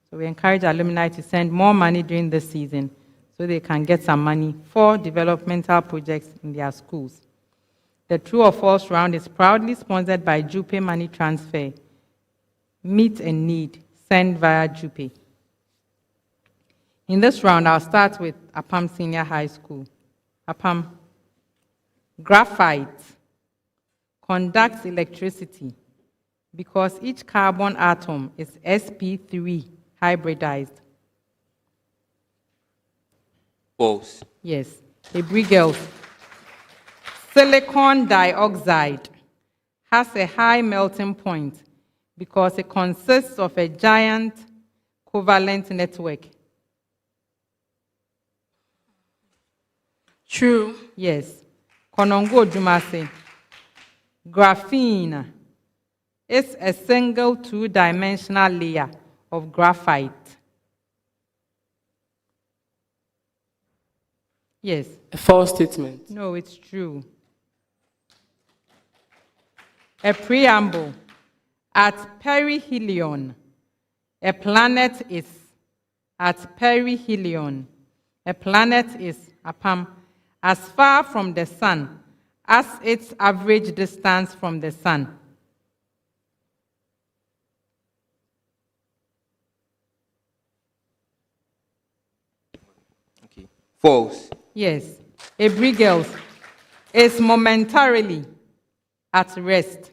S16: So we encourage alumni to send more money during this season so they can get some money for developmental projects in their schools. The true or false round is proudly sponsored by Jupe Money Transfer. Meet a need, send via Jupe. In this round, I'll start with Apam Senior High School. Apam, graphite conducts electricity because each carbon atom is sp3 hybridized.
S18: False.
S16: Yes. Aburi girls, silicon dioxide has a high melting point because it consists of a giant covalent network.
S19: True.
S16: Yes. Konongo Odumase, graphene is a single two-dimensional layer of graphite. Yes.
S20: A false statement.
S16: No, it's true. A preamble. At perihelion, a planet is. At perihelion, a planet is, Apam, as far from the sun as its average distance from the sun.
S18: Okay. False.
S16: Yes. Aburi girls is momentarily at rest.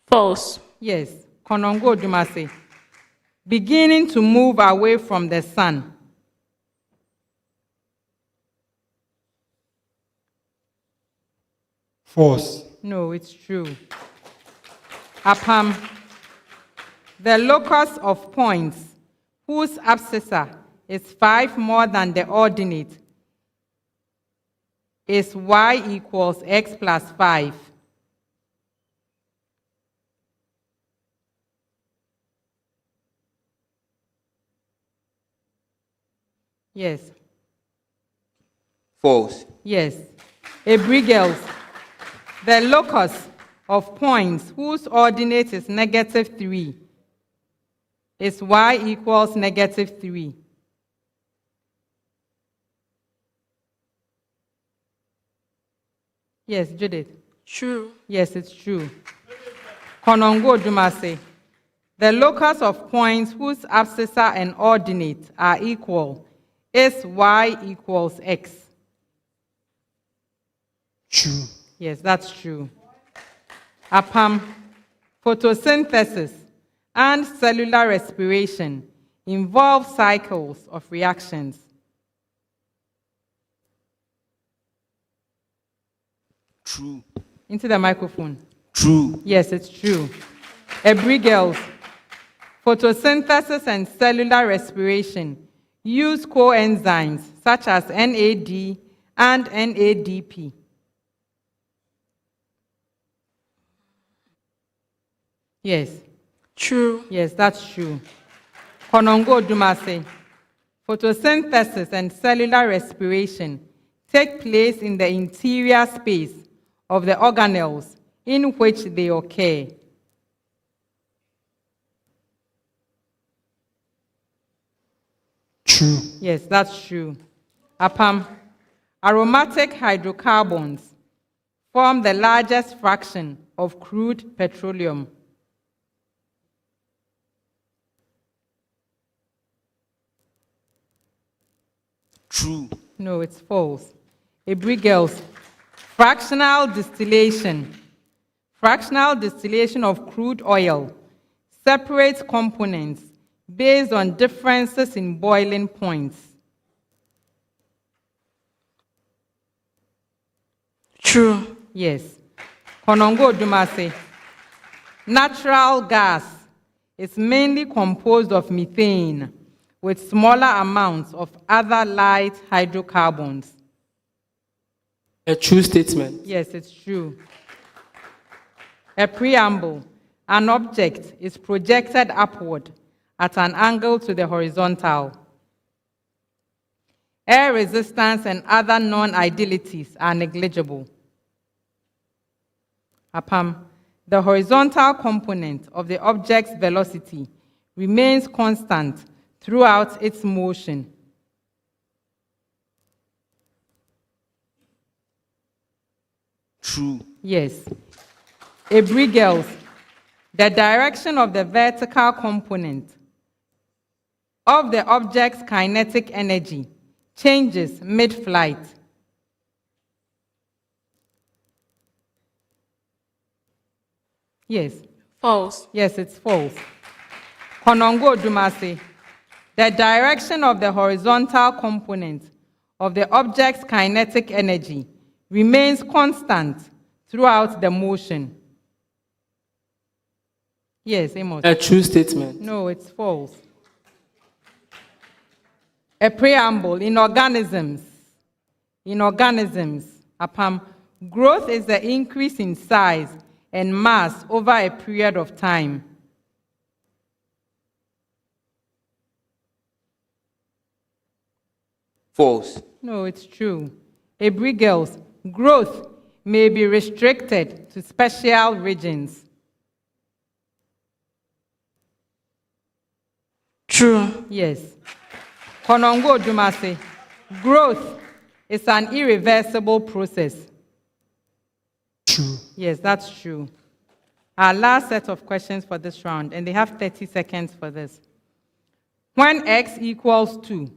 S19: False.
S16: Yes. Konongo Odumase, beginning to move away from the sun.
S2: False.
S16: No, it's true. Apam, the locus of points whose abscissa is 5 more than the ordinate is y equals x plus 5. Yes.
S18: False.
S16: Yes. Aburi girls, the locus of points whose ordinate is -3 is y equals -3. Yes, Judith.
S19: True.
S16: Yes, it's true. Konongo Odumase, the locus of points whose abscissa and ordinate are equal is y equals x.
S2: True.
S16: Yes, that's true. Apam, photosynthesis and cellular respiration involve cycles of reactions.
S18: True.
S16: Into the microphone.
S18: True.
S16: Yes, it's true. Aburi girls, photosynthesis and cellular respiration use coenzymes such as NAD and NADP. Yes.
S19: True.
S16: Yes, that's true. Konongo Odumase, photosynthesis and cellular respiration take place in the interior space of the organelles in which they occur.
S2: True.
S16: Yes, that's true. Apam, aromatic hydrocarbons form the largest fraction of crude petroleum.
S18: True.
S16: No, it's false. Aburi girls, fractional distillation of crude oil separates components based on differences in boiling points.
S19: True.
S16: Yes. Konongo Odumase, natural gas is mainly composed of methane with smaller amounts of other light hydrocarbons.
S20: A true statement.
S16: Yes, it's true. A preamble. An object is projected upward at an angle to the horizontal. Air resistance and other non-idealities are negligible. Apam, the horizontal component of the object's velocity remains constant throughout its motion.
S18: True.
S16: Yes. Aburi girls, the direction of the vertical component of the object's kinetic energy changes mid-flight? Yes.
S19: False.
S16: Yes, it's false. Konongo Odumase. The direction of the horizontal component of the object's kinetic energy remains constant throughout the motion. Yes, Amos.
S20: A true statement.
S16: No, it's false. A preamble. In organisms, Apam, growth is the increase in size and mass over a period of time.
S18: False.
S16: No, it's true. Aburi girls, growth may be restricted to special regions.
S19: True.
S16: Yes. Konongo Odumase, growth is an irreversible process.
S2: True.
S16: Yes, that's true. Our last set of questions for this round, and they have 30 seconds for this. When x equals 2,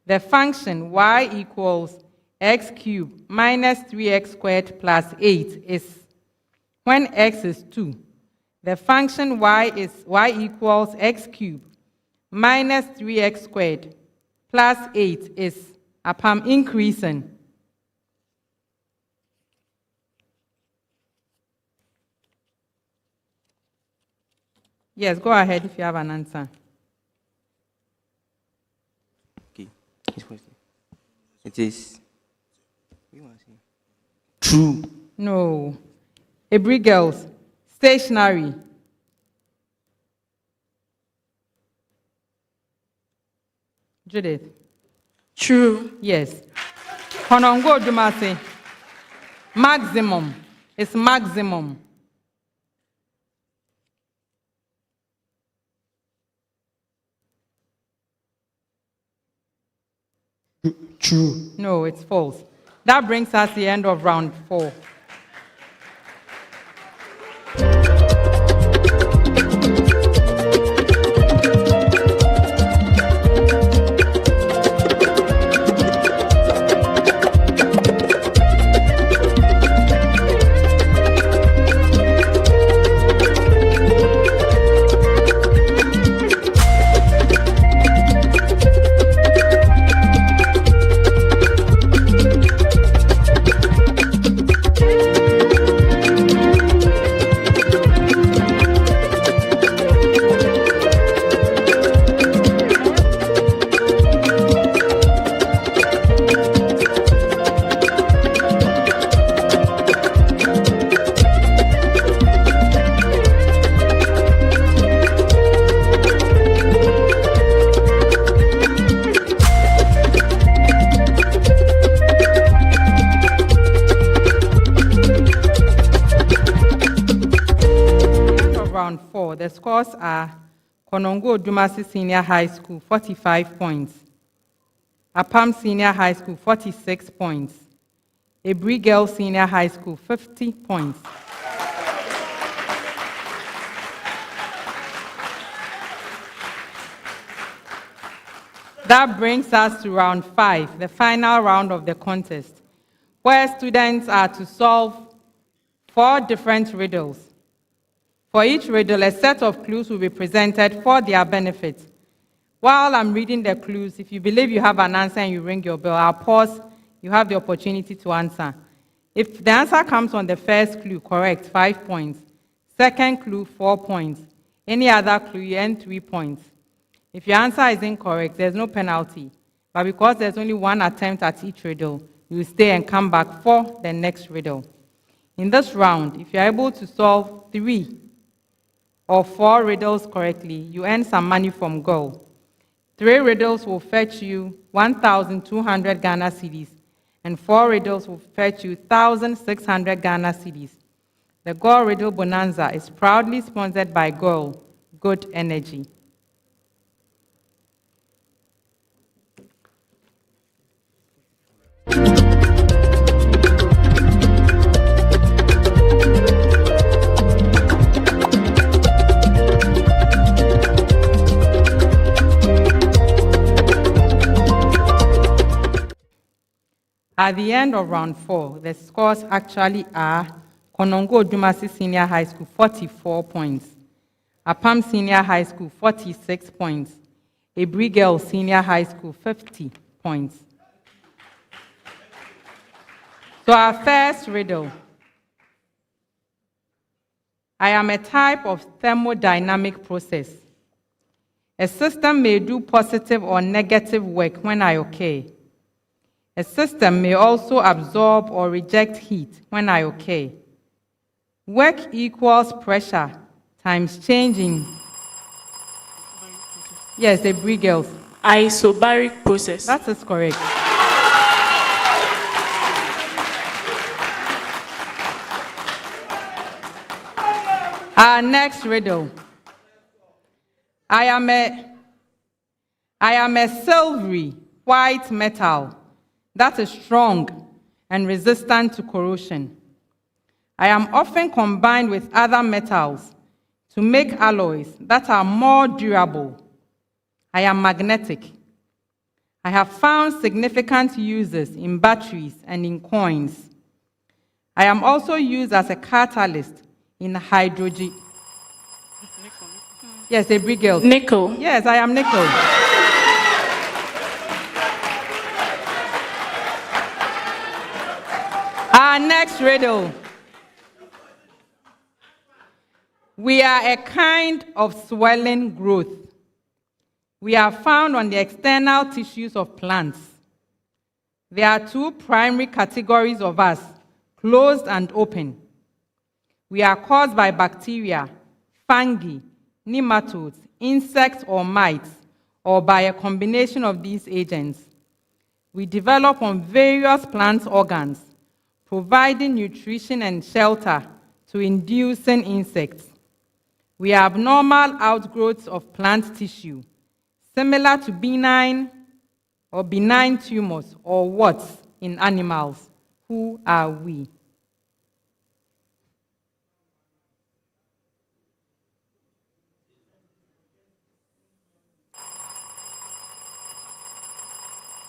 S16: the function y equals x cubed minus 3x squared plus 8 is, when x is 2, the function y equals x cubed minus 3x squared plus 8 is, Apam, increasing. Yes, go ahead if you have an answer.
S18: Okay. It is true.
S16: No. Aburi girls, stationary. Judith.
S19: True.
S16: Yes. Konongo Odumase, maximum. It's maximum.
S2: True.
S16: No, it's false. That brings us to the end of round 4. The scores are Konongo Odumase Senior High School, 45 points. Apam Senior High School, 46 points. Aburi Girls Senior High School, 50 points. That brings us to round 5, the final round of the contest, where students are to solve 4 different riddles. For each riddle, a set of clues will be presented for their benefit. While I'm reading the clues, if you believe you have an answer and you ring your bell, I'll pause. You have the opportunity to answer. If the answer comes on the first clue, correct, 5 points. Second clue, 4 points. Any other clue, you earn 3 points. If your answer is incorrect, there's no penalty. But because there's only one attempt at each riddle, you will stay and come back for the next riddle. In this round, if you're able to solve 3 or 4 riddles correctly, you earn some money from goal. 3 riddles will fetch you 1,200 Ghana cedis, and 4 riddles will fetch you 1,600 Ghana cedis. The Goal Riddle Bonanza is proudly sponsored by Goal, Good Energy. At the end of round 4, the scores actually are Konongo Odumase Senior High School, 44 points. Apam Senior High School, 46 points. Aburi Girls Senior High School, 50 points. So our first riddle. I am a type of thermodynamic process. A system may do positive or negative work when I occur. A system may also absorb or reject heat when I occur. Work equals pressure times changing. Yes, the Aburi Girls.
S19: Isobaric process.
S16: That is correct. Our next riddle. I am a silvery white metal that is strong and resistant to corrosion. I am often combined with other metals to make alloys that are more durable. I am magnetic. I have found significant uses in batteries and in coins. I am also used as a catalyst in hydrogen. Yes, Aburi Girls.
S19: Nickel.
S16: Yes, I am nickel. Our next riddle. We are a kind of swelling growth. We are found on the external tissues of plants. There are two primary categories of us, closed and open. We are caused by bacteria, fungi, nematodes, insects or mites, or by a combination of these agents. We develop on various plant organs, providing nutrition and shelter to inducing insects. We are abnormal outgrowths of plant tissue, similar to benign tumors or warts in animals. Who are we?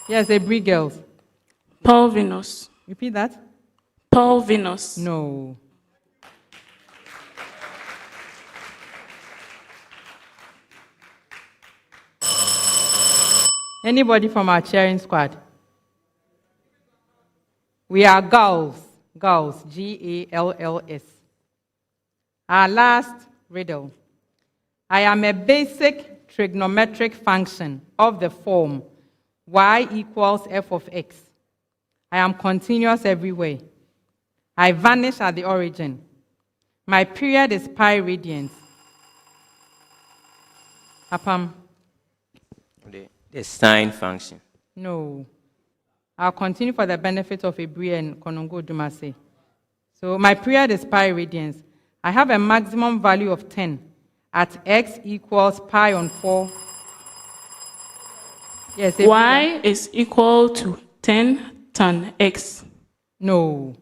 S16: Yes, Aburi Girls.
S19: Paul Venus.
S16: Repeat that.
S19: Paul Venus.
S16: No. Anybody from our cheering squad? We are gulls. Gulls. Galls. Our last riddle. I am a basic trigonometric function of the form y equals f of x. I am continuous everywhere. I vanish at the origin. My period is pi radians. Apam.
S18: The sine function.
S16: No. I'll continue for the benefit of Aburi and Konongo Odumase. So my period is pi radians. I have a maximum value of 10 at x equals pi on 4. Yes.
S19: Y is equal to 10 tan x.
S16: No.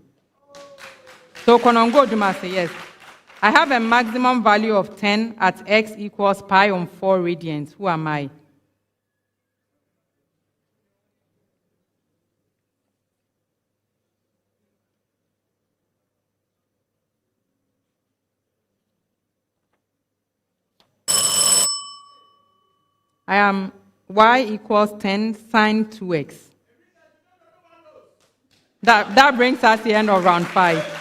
S16: So Konongo Odumase, yes. I have a maximum value of 10 at x equals pi on 4 radians. Who am I? I am y equals 10 sine 2x. That brings us to the end of round 5.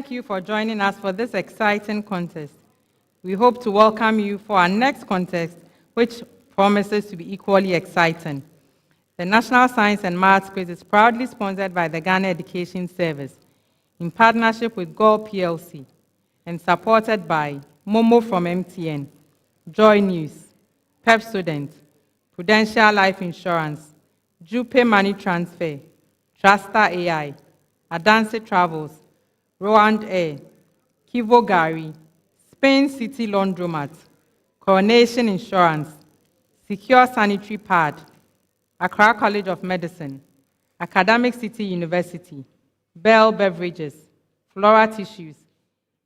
S16: Thank you for joining us for this exciting contest. We hope to welcome you for our next contest, which promises to be equally exciting. The National Science and Maths Quiz is proudly sponsored by the Ghana Education Service in partnership with GOL PLC and supported by Momo from MTN, Joy News, Pepsodent, Prudential Life Insurance, Jupe Money Transfer, Truster AI, Adanse Travels, Rwand Air, Kivo Gari, Spain City Laundromat, Coronation Insurance, Secure Sanitary Pad, Accra College of Medicine, Academic City University, Bell Beverages, Flora Tissues,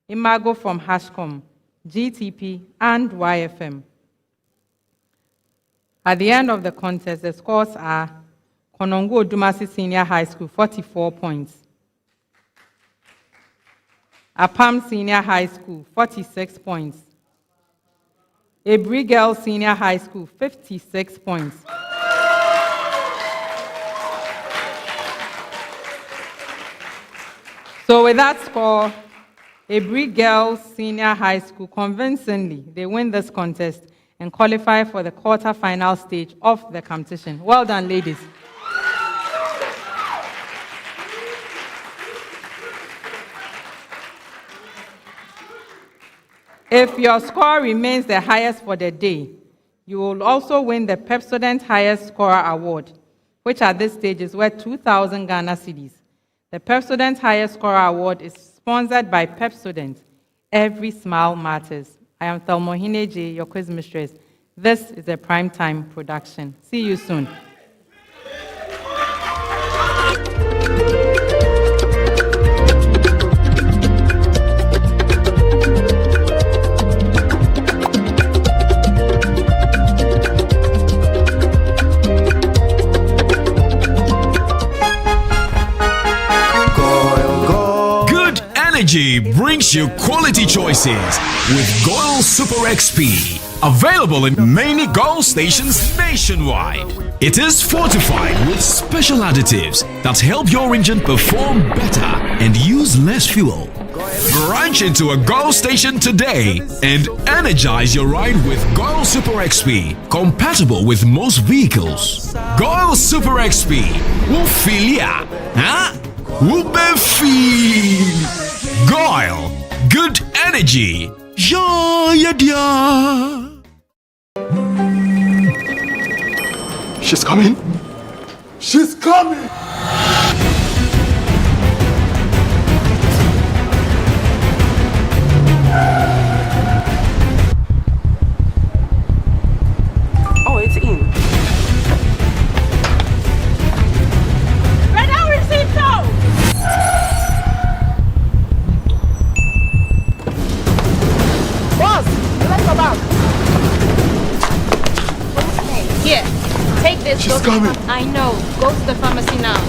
S16: Imago from Hashcom, GTP, and YFM. At the end of the contest, the scores are Konongo Odumase Senior High School, 44 points. Apam Senior High School, 46 points. Aburi Girls Senior High School, 56 points. So with that score, Aburi Girls Senior High School convincingly, they win this contest and qualify for the quarter-final stage of the competition. Well done, ladies. If your score remains the highest for the day, you will also win the Pepsodent Highest Scorer Award, which at this stage is worth 2,000 Ghana cedis. The Pepsodent Highest Scorer Award is sponsored by Pepsodent. Every smile matters. I am Thelmohine J, your quiz mistress. This is a primetime production. See you soon.
S1: Energy brings you quality choices with Goil Super XP. Available in many Goil stations nationwide. It is fortified with special additives that help your engine perform better and use less fuel. Branch into a Goil station today and energize your ride with Goil Super XP, compatible with most vehicles. Goil Super XP will feel ya, huh? Will be feel. Goil, good energy. Yeah.
S6: She's coming. She's coming.
S11: Oh, it's in.
S4: Radar received now.
S11: Boss, let's go back.
S4: Here, take this.
S6: She's coming.
S4: I know. Go to the pharmacy now.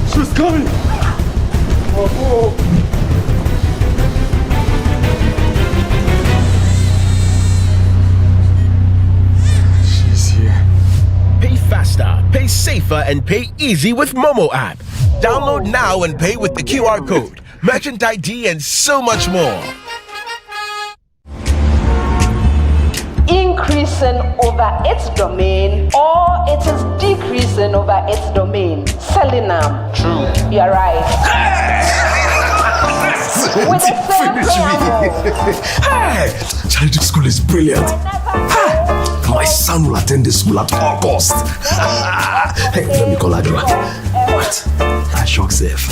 S6: She's coming. Oh. She's here.
S5: Pay faster, pay safer, and pay easy with Momo app. Download now and pay with the QR code, merchant ID, and so much more.
S3: Increasing over its domain, or it is decreasing over its domain. Selling true. You're right. With the same preamble.
S6: Hey, Charlie school is brilliant. My son will attend the school at all costs. Hey, let me call Adwa. What? I shock safe.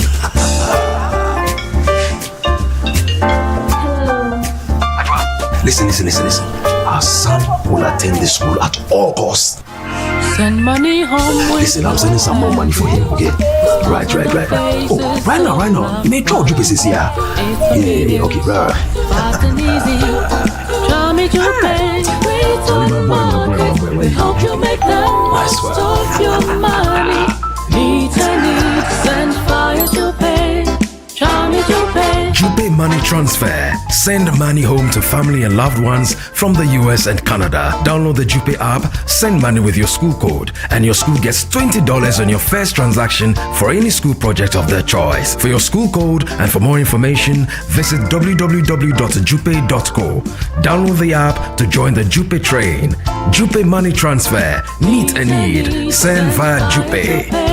S6: Adwa, listen. Our son will attend the school at all costs.
S7: Send money home.
S6: Listen, I'm sending some more money for him, okay? Right. Oh, right now. You may draw you pieces here. Yeah, okay, right.
S7: Fast and easy. Draw me to pay. Wait on the market. We hope you make the most of your money. Needs, send fire to pay. Draw me to pay.
S8: Jupe Money Transfer. Send money home to family and loved ones from the US and Canada. Download the Jupe app, send money with your school code, and your school gets $20 on your first transaction for any school project of their choice. For your school code and for more information, visit www.jupe.co. Download the app to join the Jupe train. Jupe Money Transfer. Meet a need. Send via Jupe.